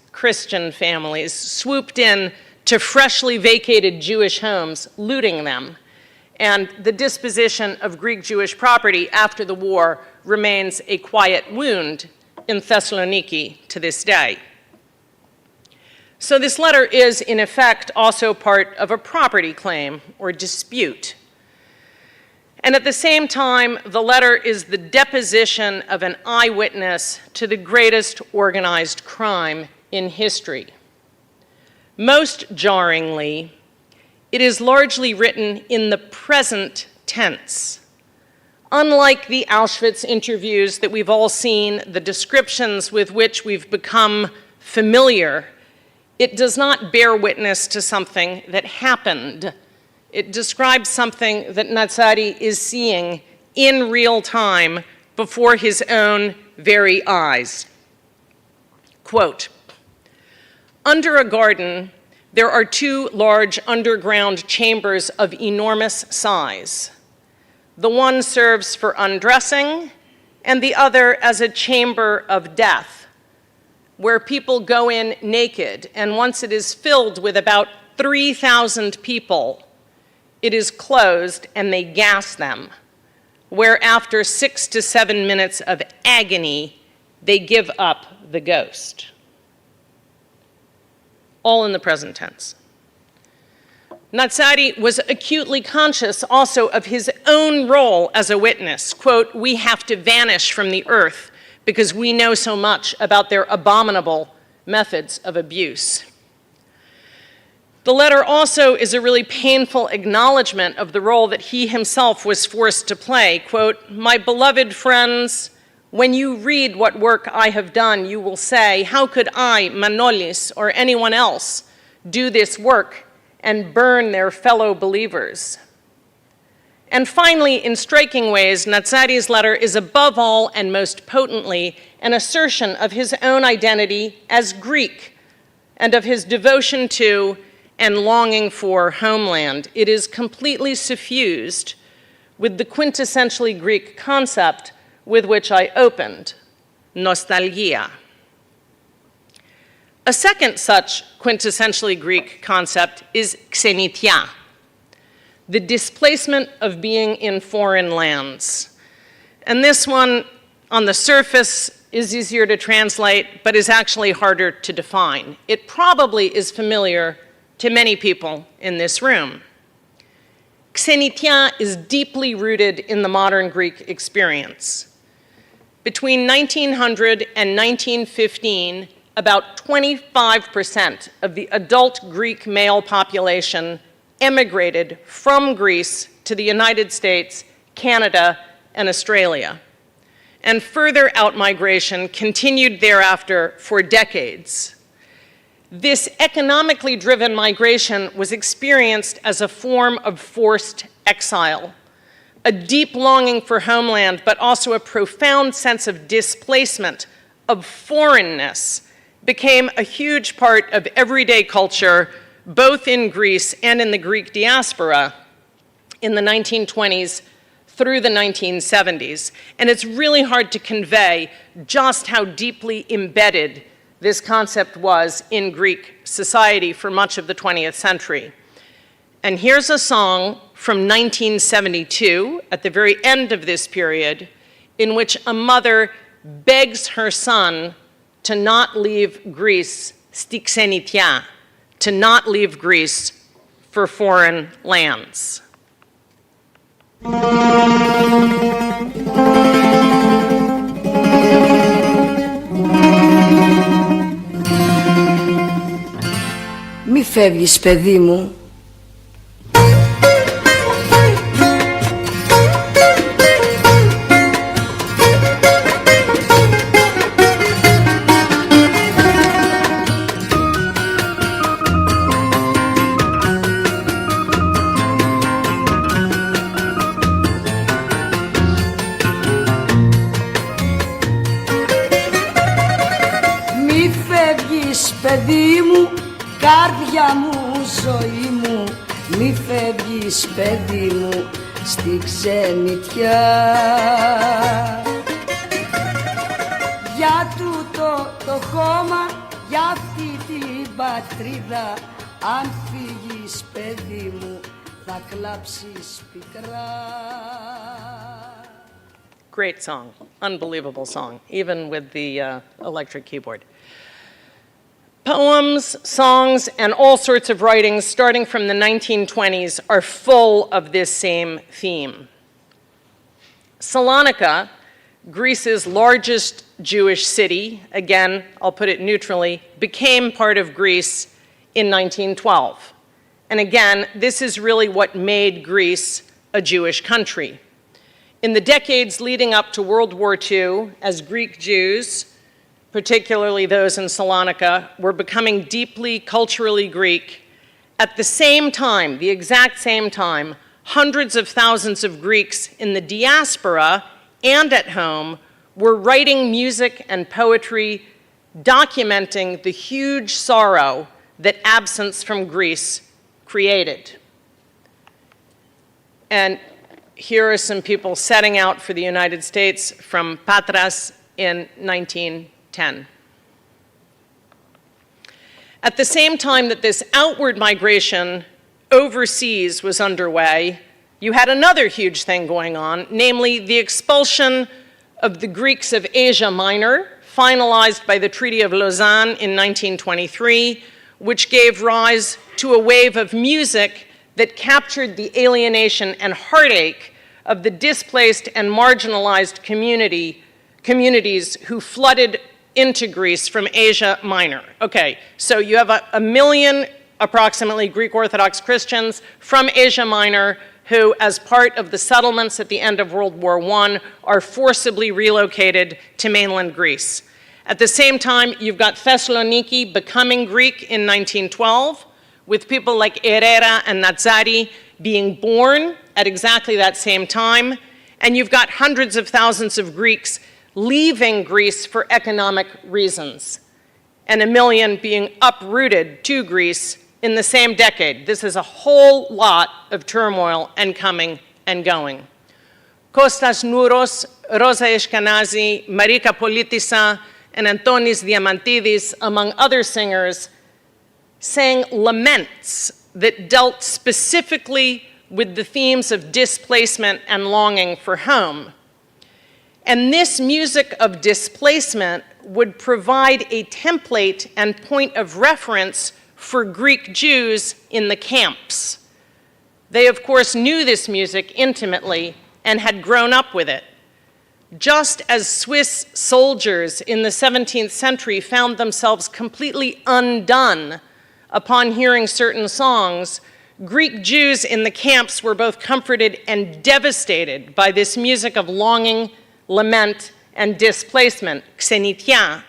swooped in to freshly vacated Jewish homes, looting them. And the disposition of Greek Jewish property after the war remains a quiet wound in Thessaloniki to this day. So this letter is, in effect, also part of a property claim or dispute. And at the same time, the letter is the deposition of an eyewitness to the greatest organized crime in history. Most jarringly, it is largely written in the present tense. Unlike the Auschwitz interviews that we've all seen, the descriptions with which we've become familiar, it does not bear witness to something that happened. It describes something that Natsari is seeing in real time before his own very eyes. Quote, "Under a garden, there are two large underground chambers of enormous size. The one serves for undressing, and the other as a chamber of death, where people go in naked, and once it is filled with about 3,000 people, it is closed and they gas them, where after 6 to 7 minutes of agony, they give up the ghost." All in the present tense. Natsari was acutely conscious also of his own role as a witness. Quote, "We have to vanish from the earth because we know so much about their abominable methods of abuse." The letter also is a really painful acknowledgement of the role that he himself was forced to play. Quote, "My beloved friends, when you read what work I have done, you will say, how could I, Manolis, or anyone else do this work and burn their fellow believers? And finally, in striking ways, Natsari's letter is above all and most potently an assertion of his own identity as Greek and of his devotion to and longing for homeland. It is completely suffused with the quintessentially Greek concept with which I opened, nostalgia. A second such quintessentially Greek concept is xenitia, the displacement of being in foreign lands. And this one, on the surface, is easier to translate, but is actually harder to define. It probably is familiar to many people in this room. Xenitia is deeply rooted in the modern Greek experience. Between 1900 and 1915, about 25% of the adult Greek male population emigrated from Greece to the United States, Canada, and Australia. And further outmigration continued thereafter for decades. This economically driven migration was experienced as a form of forced exile, a deep longing for homeland, but also a profound sense of displacement, of foreignness, became a huge part of everyday culture, both in Greece and in the Greek diaspora in the 1920s through the 1970s. And it's really hard to convey just how deeply embedded this concept was in Greek society for much of the 20th century. And here's a song from 1972, at the very end of this period, in which a mother begs her son to not leave Greece, sti xenitia, to not leave Greece for foreign lands. Μη φεύγεις, παιδί μου. Παιδί μου, κάρδια μου, ζωή μου, μη φεύγεις, παιδί μου, στη ξενιτιά. Για τούτο το χώμα, για αυτή την πατρίδα, αν φύγεις, παιδί μου, θα κλάψεις πικρά. Great song, unbelievable song, even with the electric keyboard. Poems, songs, and all sorts of writings starting from the 1920s are full of this same theme. Salonika, Greece's largest Jewish city, again, I'll put it neutrally, became part of Greece in 1912. And again, this is really what made Greece a Jewish country. In the decades leading up to World War II, as Greek Jews, particularly those in Salonika, were becoming deeply culturally Greek. At the same time, the exact same time, hundreds of thousands of Greeks in the diaspora and at home were writing music and poetry documenting the huge sorrow that absence from Greece created. And here are some people setting out for the United States from Patras in 1910. At the same time that this outward migration overseas was underway, you had another huge thing going on, namely the expulsion of the Greeks of Asia Minor, finalized by the Treaty of Lausanne in 1923, which gave rise to a wave of music that captured the alienation and heartache of the displaced and marginalized communities who flooded into Greece from Asia Minor. Okay, so you have a million, approximately, Greek Orthodox Christians from Asia Minor who, as part of the settlements at the end of World War I, are forcibly relocated to mainland Greece. At the same time, you've got Thessaloniki becoming Greek in 1912, with people like Herrera and Natsari being born at exactly that same time, and you've got hundreds of thousands of Greeks leaving Greece for economic reasons, and 1 million being uprooted to Greece in the same decade. This is a whole lot of turmoil and coming and going. Kostas Nouros, Rosa Eshkenazi, Marika Politisa, and Antonis Diamantidis, among other singers, sang laments that dealt specifically with the themes of displacement and longing for home. And this music of displacement would provide a template and point of reference for Greek Jews in the camps. They, of course, knew this music intimately and had grown up with it. Just as Swiss soldiers in the 17th century found themselves completely undone upon hearing certain songs, Greek Jews in the camps were both comforted and devastated by this music of longing, lament, and displacement, xenitia,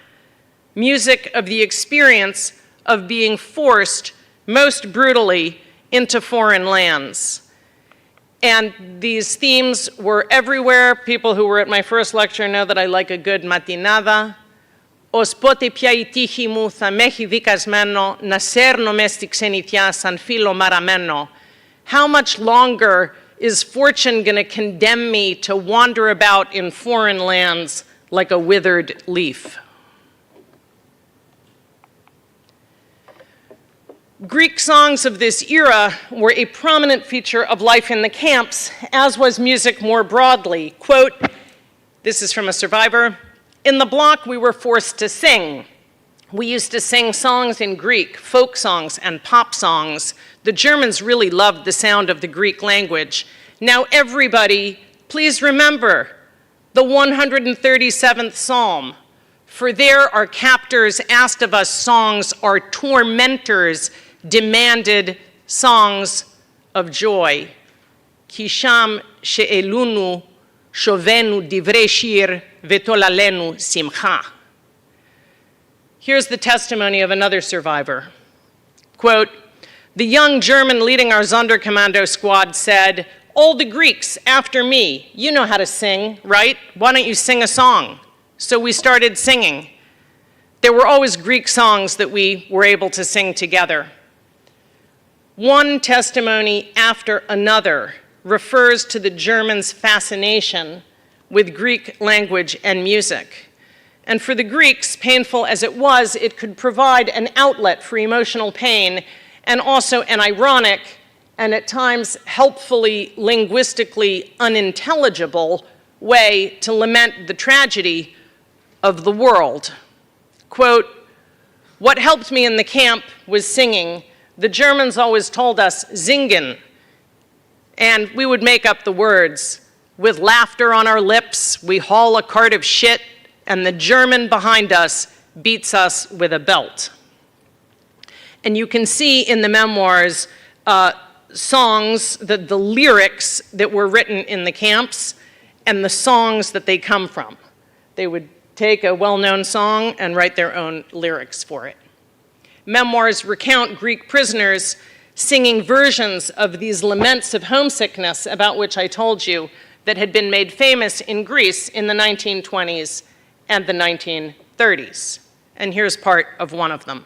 music of the experience of being forced most brutally into foreign lands. And these themes were everywhere. People who were at my first lecture know that I like a good matinada. Ως πότε πια η τύχη μου θα με έχει δικασμένο να σέρνω μες στη ξενιτιά σαν φύλλο μαραμένο. How much longer is fortune going to condemn me to wander about in foreign lands like a withered leaf? Greek songs of this era were a prominent feature of life in the camps, as was music more broadly. Quote, this is from a survivor, "In the block, we were forced to sing. We used to sing songs in Greek, folk songs and pop songs. The Germans really loved the sound of the Greek language. Now everybody, please remember the 137th Psalm. For there our captors asked of us songs, our tormentors demanded songs of joy. Kisham she'elunu shovenu divrei shir v'tolalenu simcha." Here's the testimony of another survivor. Quote, "The young German leading our Sonderkommando squad said, 'All the Greeks after me, you know how to sing, right? Why don't you sing a song?' So we started singing. There were always Greek songs that we were able to sing together." One testimony after another refers to the Germans' fascination with Greek language and music. And for the Greeks, painful as it was, it could provide an outlet for emotional pain and also an ironic and at times helpfully linguistically unintelligible way to lament the tragedy of the world. Quote, "What helped me in the camp was singing. The Germans always told us, singen, and we would make up the words. With laughter on our lips, we haul a cart of shit, and the German behind us beats us with a belt." And you can see in the memoirs songs, the lyrics that were written in the camps and the songs that they come from. They would take a well-known song and write their own lyrics for it. Memoirs recount Greek prisoners singing versions of these laments of homesickness about which I told you that had been made famous in Greece in the 1920s and the 1930s. And here's part of one of them.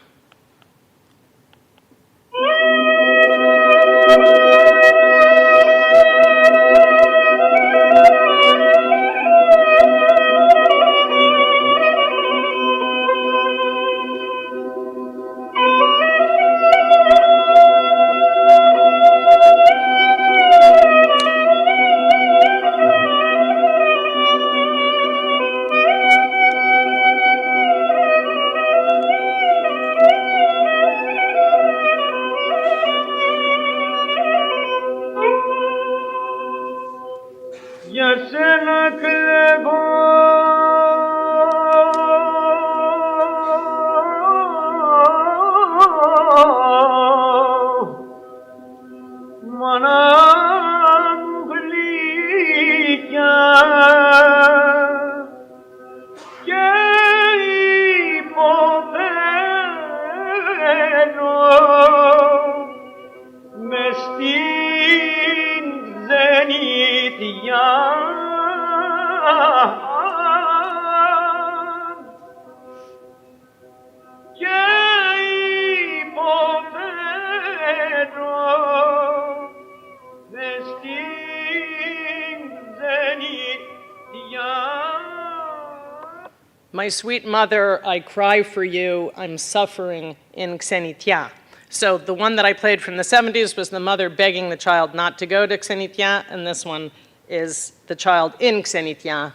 My sweet mother, I cry for you, I'm suffering in Xenitia. So the one that I played from the 70s was the mother begging the child not to go to Xenitia, and this one is the child in Xenitia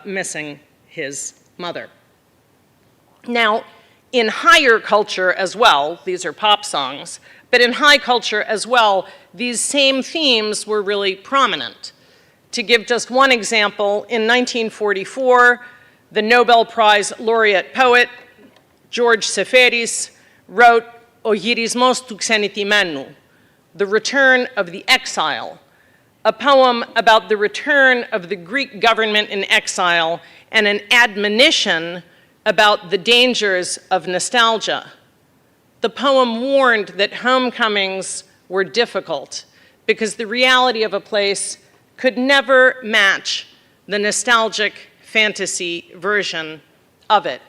missing his mother. Now, in higher culture as well, these are pop songs, but in high culture as well, these same themes were really prominent. To give just one example, in 1944, the Nobel Prize laureate poet George Seferis wrote «Ο γυρισμός του ξενιτημένου», The Return of the Exile, a poem about the return of the Greek government in exile and an admonition about the dangers of nostalgia. The poem warned that homecomings were difficult because the reality of a place could never match the nostalgic fantasy version of it.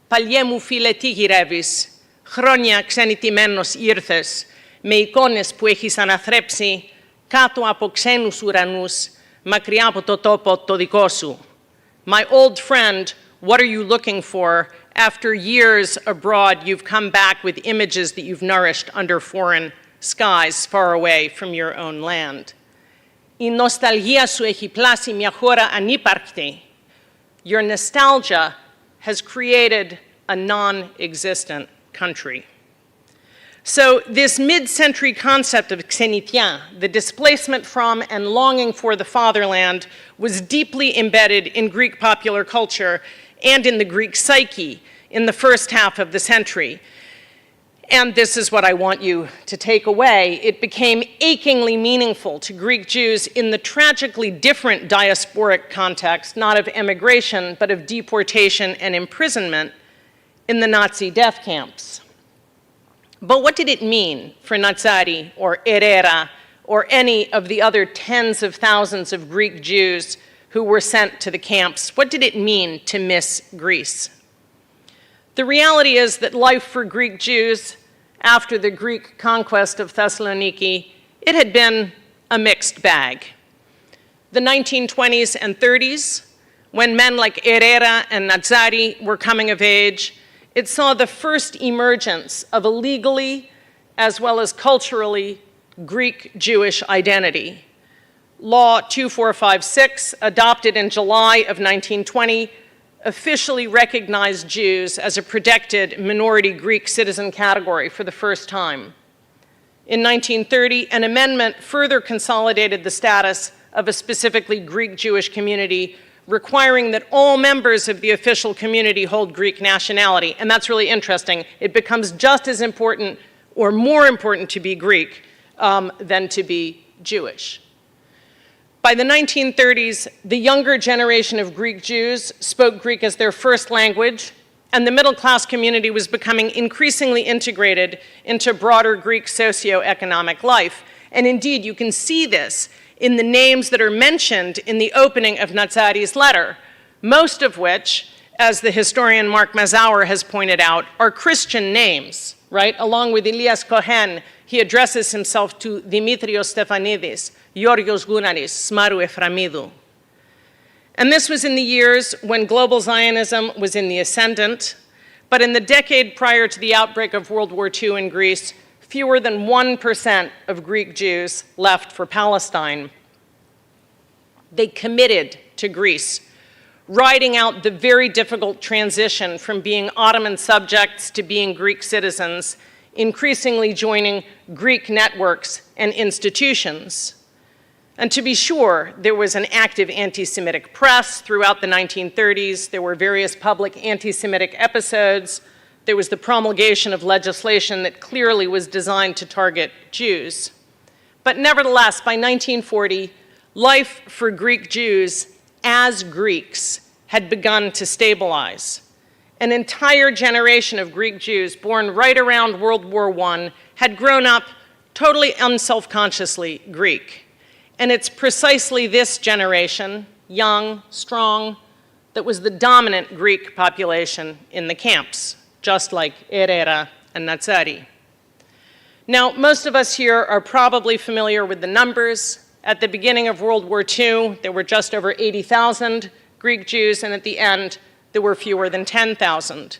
Παλιέ μου φίλε τι γυρεύεις, χρόνια ξενιτημένος ήρθες, με εικόνες που έχεις αναθρέψει κάτω από ξένους ουρανούς, μακριά από το τόπο το δικό σου. My old friend, what are you looking for? After years abroad, you've come back with images that you've nourished under foreign skies far away from your own land. Η νοσταλγία σου έχει πλάσει μια χώρα ανύπαρκτη. Your nostalgia has created a non-existent country. So this mid-century concept of xenitia, the displacement from and longing for the fatherland, was deeply embedded in Greek popular culture and in the Greek psyche in the first half of the century. And this is what I want you to take away. It became achingly meaningful to Greek Jews in the tragically different diasporic context, not of emigration, but of deportation and imprisonment in the Nazi death camps. But what did it mean for Natsari or Herrera or any of the other tens of thousands of Greek Jews who were sent to the camps? What did it mean to miss Greece? The reality is that life for Greek Jews after the Greek conquest of Thessaloniki, it had been a mixed bag. The 1920s and 30s, when men like Herrera and Natsari were coming of age, it saw the first emergence of a legally as well as culturally Greek Jewish identity. Law 2456, adopted in July of 1920, officially recognized Jews as a protected minority Greek citizen category for the first time. In 1930, an amendment further consolidated the status of a specifically Greek Jewish community, requiring that all members of the official community hold Greek nationality. And that's really interesting. It becomes just as important or more important to be Greek than to be Jewish. By the 1930s, the younger generation of Greek Jews spoke Greek as their first language, and the middle-class community was becoming increasingly integrated into broader Greek socioeconomic life. And indeed, you can see this in the names that are mentioned in the opening of Natsari's letter, most of which, as the historian Mark Mazauer has pointed out, are Christian names, right? Along with Elias Cohen, he addresses himself to Dimitrios Stefanidis, Georgios Gounaris, Smaru Eframidou. And this was in the years when global Zionism was in the ascendant, but in the decade prior to the outbreak of World War II in Greece, fewer than 1% of Greek Jews left for Palestine. They committed to Greece, riding out the very difficult transition from being Ottoman subjects to being Greek citizens, increasingly joining Greek networks and institutions. And to be sure, there was an active anti-Semitic press throughout the 1930s. There were various public anti-Semitic episodes. There was the promulgation of legislation that clearly was designed to target Jews. But nevertheless, by 1940, life for Greek Jews as Greeks had begun to stabilize. An entire generation of Greek Jews born right around World War I had grown up totally unselfconsciously Greek. And it's precisely this generation, young, strong, that was the dominant Greek population in the camps, just like Herrera and Natsari. Now, most of us here are probably familiar with the numbers. At the beginning of World War II, there were just over 80,000 Greek Jews, and at the end, there were fewer than 10,000.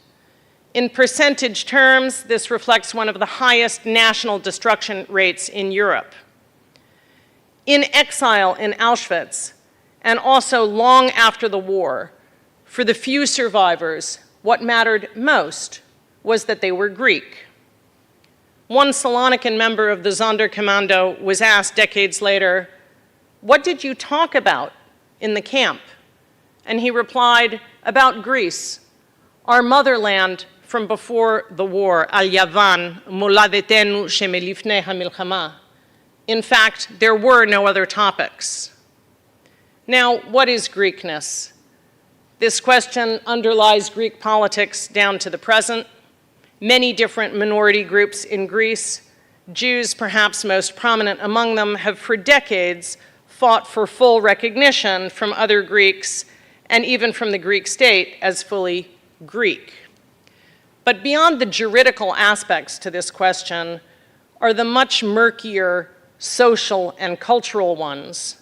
In percentage terms, this reflects one of the highest national destruction rates in Europe. In exile in Auschwitz, and also long after the war, for the few survivors, what mattered most was that they were Greek. One Salonican member of the Sonderkommando was asked decades later, "What did you talk about in the camp?" And he replied, "About Greece, our motherland from before the war, al Yavan, moladetenu shemelifnei hamilchama." In fact, there were no other topics. Now, what is Greekness? This question underlies Greek politics down to the present. Many different minority groups in Greece, Jews perhaps most prominent among them, have for decades fought for full recognition from other Greeks and even from the Greek state as fully Greek. But beyond the juridical aspects to this question are the much murkier social and cultural ones.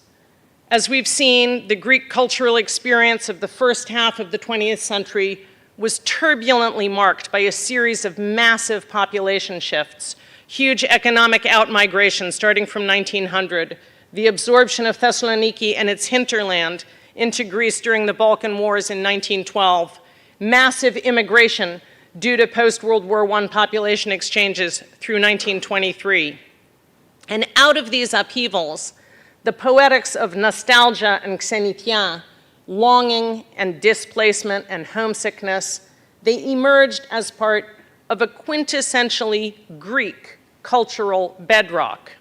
As we've seen, the Greek cultural experience of the first half of the 20th century was turbulently marked by a series of massive population shifts, huge economic outmigration starting from 1900, the absorption of Thessaloniki and its hinterland into Greece during the Balkan Wars in 1912, massive immigration due to post-World War I population exchanges through 1923. And out of these upheavals, the poetics of nostalgia and xenitia, longing and displacement and homesickness, they emerged as part of a quintessentially Greek cultural bedrock.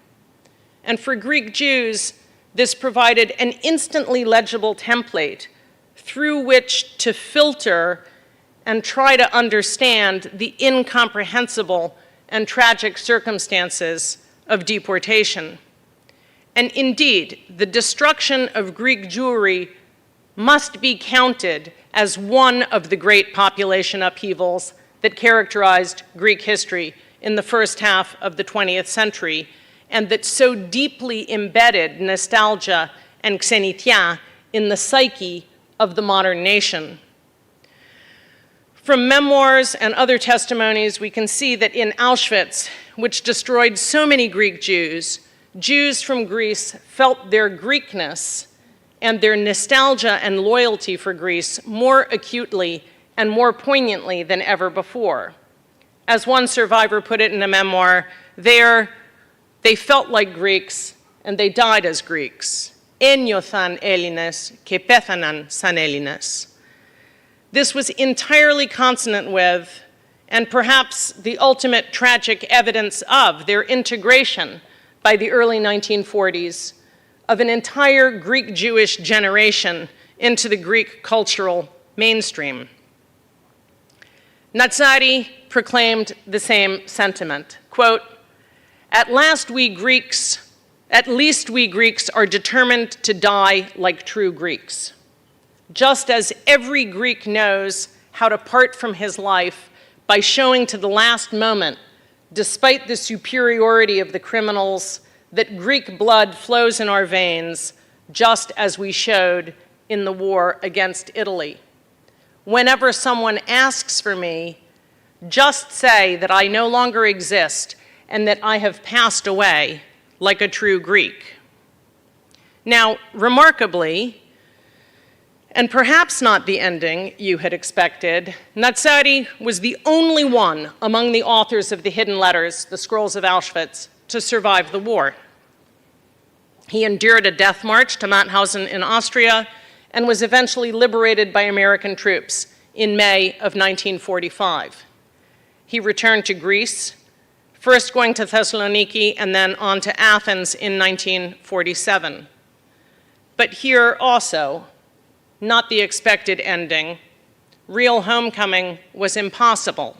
And for Greek Jews, this provided an instantly legible template through which to filter and try to understand the incomprehensible and tragic circumstances of deportation. And indeed, the destruction of Greek Jewry must be counted as one of the great population upheavals that characterized Greek history in the first half of the 20th century, and that so deeply embedded nostalgia and xenitia in the psyche of the modern nation. From memoirs and other testimonies, we can see that in Auschwitz, which destroyed so many Greek Jews, Jews from Greece felt their Greekness and their nostalgia and loyalty for Greece more acutely and more poignantly than ever before. As one survivor put it in a memoir, they felt like Greeks and they died as Greeks. Ένιωθαν Έλληνες και πέθαναν σαν Έλληνες. This was entirely consonant with, and perhaps the ultimate tragic evidence of, their integration by the early 1940s of an entire Greek Jewish generation into the Greek cultural mainstream. Natsari proclaimed the same sentiment, quote, at least we Greeks are determined to die like true Greeks. Just as every Greek knows how to part from his life by showing to the last moment, despite the superiority of the criminals, that Greek blood flows in our veins, just as we showed in the war against Italy. Whenever someone asks for me, just say that I no longer exist and that I have passed away like a true Greek. Now, remarkably, and perhaps not the ending you had expected, Natsari was the only one among the authors of the hidden letters, the scrolls of Auschwitz, to survive the war. He endured a death march to Mauthausen in Austria and was eventually liberated by American troops in May of 1945. He returned to Greece, first going to Thessaloniki and then on to Athens in 1947. But here also, not the expected ending, real homecoming was impossible.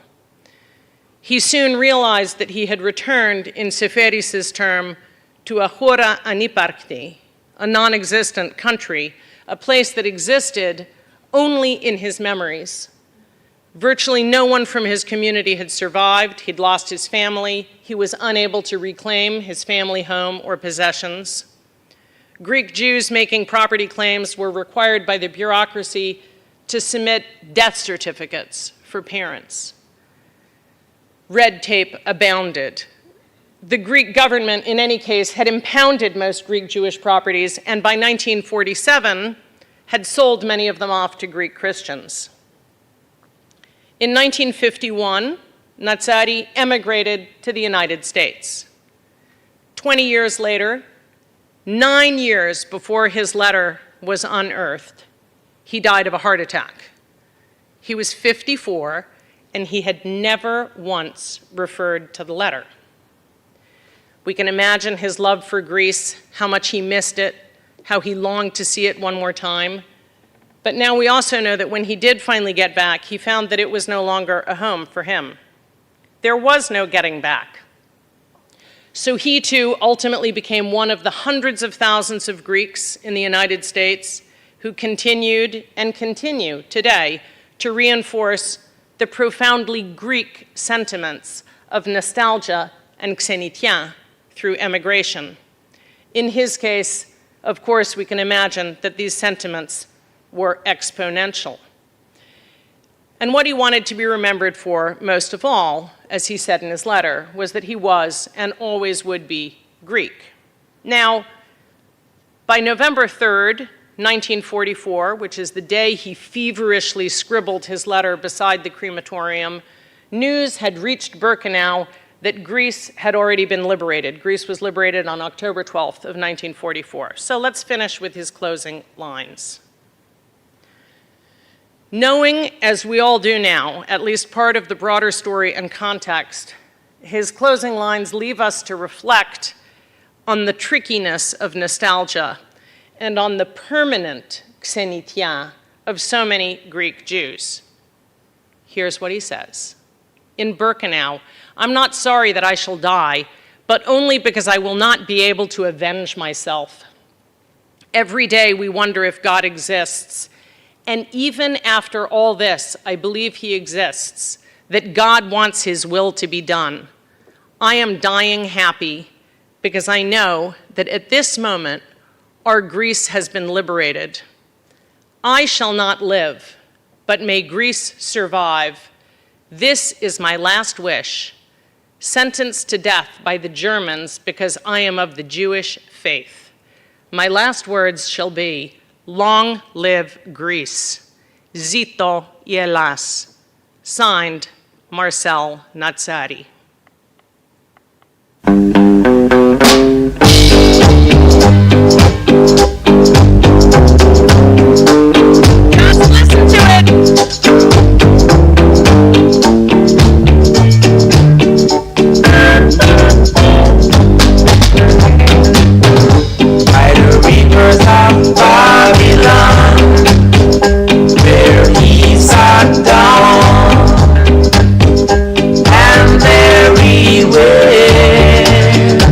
He soon realized that he had returned, in Seferis's term, to a hora aniparkti, a non-existent country, a place that existed only in his memories. Virtually no one from his community had survived. He'd lost his family. He was unable to reclaim his family home or possessions. Greek Jews making property claims were required by the bureaucracy to submit death certificates for parents. Red tape abounded. The Greek government, in any case, had impounded most Greek Jewish properties, and by 1947 had sold many of them off to Greek Christians. In 1951, Natsari emigrated to the United States. 20 years later, 9 years before his letter was unearthed, he died of a heart attack. He was 54, and he had never once referred to the letter. We can imagine his love for Greece, how much he missed it, how he longed to see it one more time. But now we also know that when he did finally get back, he found that it was no longer a home for him. There was no getting back. So he too ultimately became one of the hundreds of thousands of Greeks in the United States who continued and continue today to reinforce the profoundly Greek sentiments of nostalgia and xenitia through emigration. In his case, of course, we can imagine that these sentiments were exponential. And what he wanted to be remembered for most of all, as he said in his letter, was that he was and always would be Greek. Now, by November 3rd, 1944, which is the day he feverishly scribbled his letter beside the crematorium, news had reached Birkenau that Greece had already been liberated. Greece was liberated on October 12th of 1944. So let's finish with his closing lines. Knowing, as we all do now, at least part of the broader story and context, his closing lines leave us to reflect on the trickiness of nostalgia and on the permanent xenitia of so many Greek Jews. Here's what he says. In Birkenau, I'm not sorry that I shall die, but only because I will not be able to avenge myself. Every day we wonder if God exists, and even after all this, I believe he exists, that God wants his will to be done. I am dying happy because I know that at this moment, our Greece has been liberated. I shall not live, but may Greece survive. This is my last wish, sentenced to death by the Germans because I am of the Jewish faith. My last words shall be, long live Greece. Zito Ielas. Signed, Marcel Natsari. Just listen to it. By the rivers of Babylon, where he sat down, and there he wept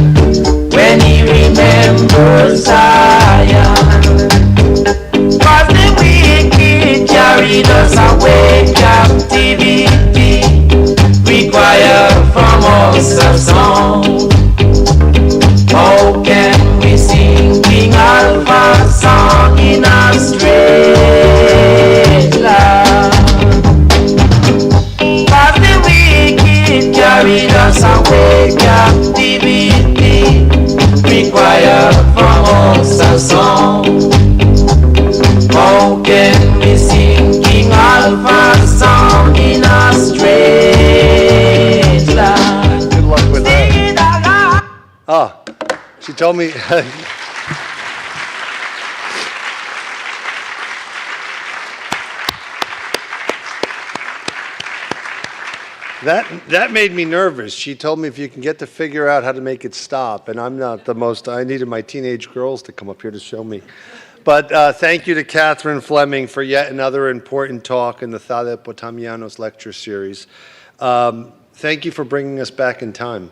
when he remembered Zion. 'Cause the wicked carried us away captivity, require from us a song. How can we sing King Alpha's song in a strange land? 'Cause the wicked carried us away captivity, require from us a song. How can we sing King Alpha's song in a strange land? Good luck with that. Ah, she told me. That made me nervous. She told me if you can get to figure out how to make it stop, and I'm not the most, I needed my teenage girls to come up here to show me. But thank you to Catherine Fleming for yet another important talk in the Thalia Potamianos lecture series. Thank you for bringing us back in time.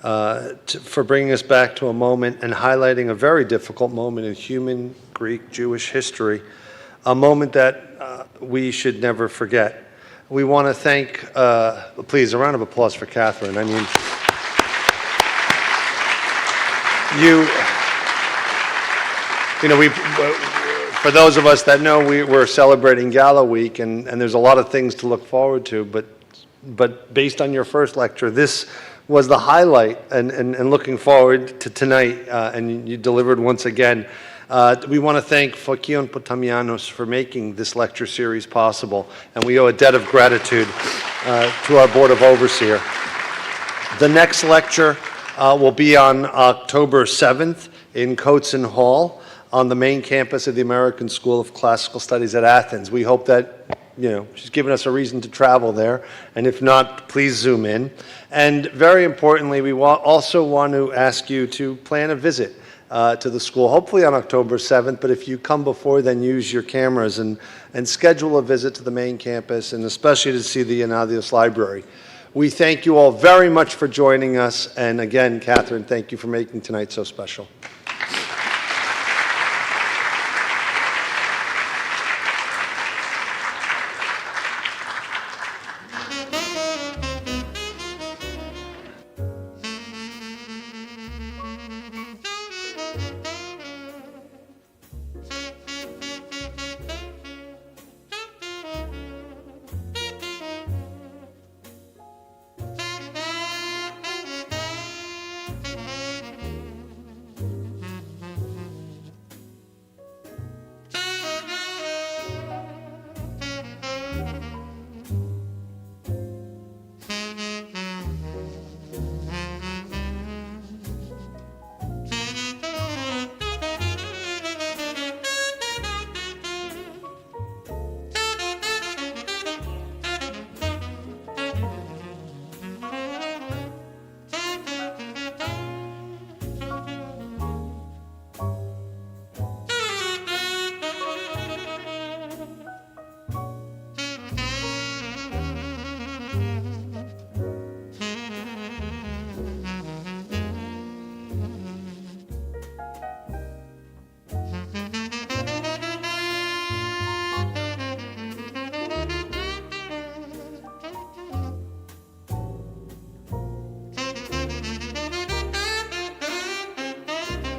for bringing us back to a moment and highlighting a very difficult moment in human Greek Jewish history, a moment that we should never forget. We want to thank, please, a round of applause for Catherine. I mean, for those of us that know, we're celebrating Gala Week, and there's a lot of things to look forward to, but based on your first lecture, this was the highlight, and looking forward to tonight, and you delivered once again. We want to thank Potamianos for making this lecture series possible, and we owe a debt of gratitude to our Board of Overseer. The next lecture will be on October 7th in Coatson Hall on the main campus of the American School of Classical Studies at Athens. We hope that, she's given us a reason to travel there, and if not, please zoom in. And very importantly, we also want to ask you to plan a visit to the school, hopefully on October 7th, but if you come before then, use your cameras and schedule a visit to the main campus, and especially to see the Gennadius Library. We thank you all very much for joining us, and again, Catherine, thank you for making tonight so special.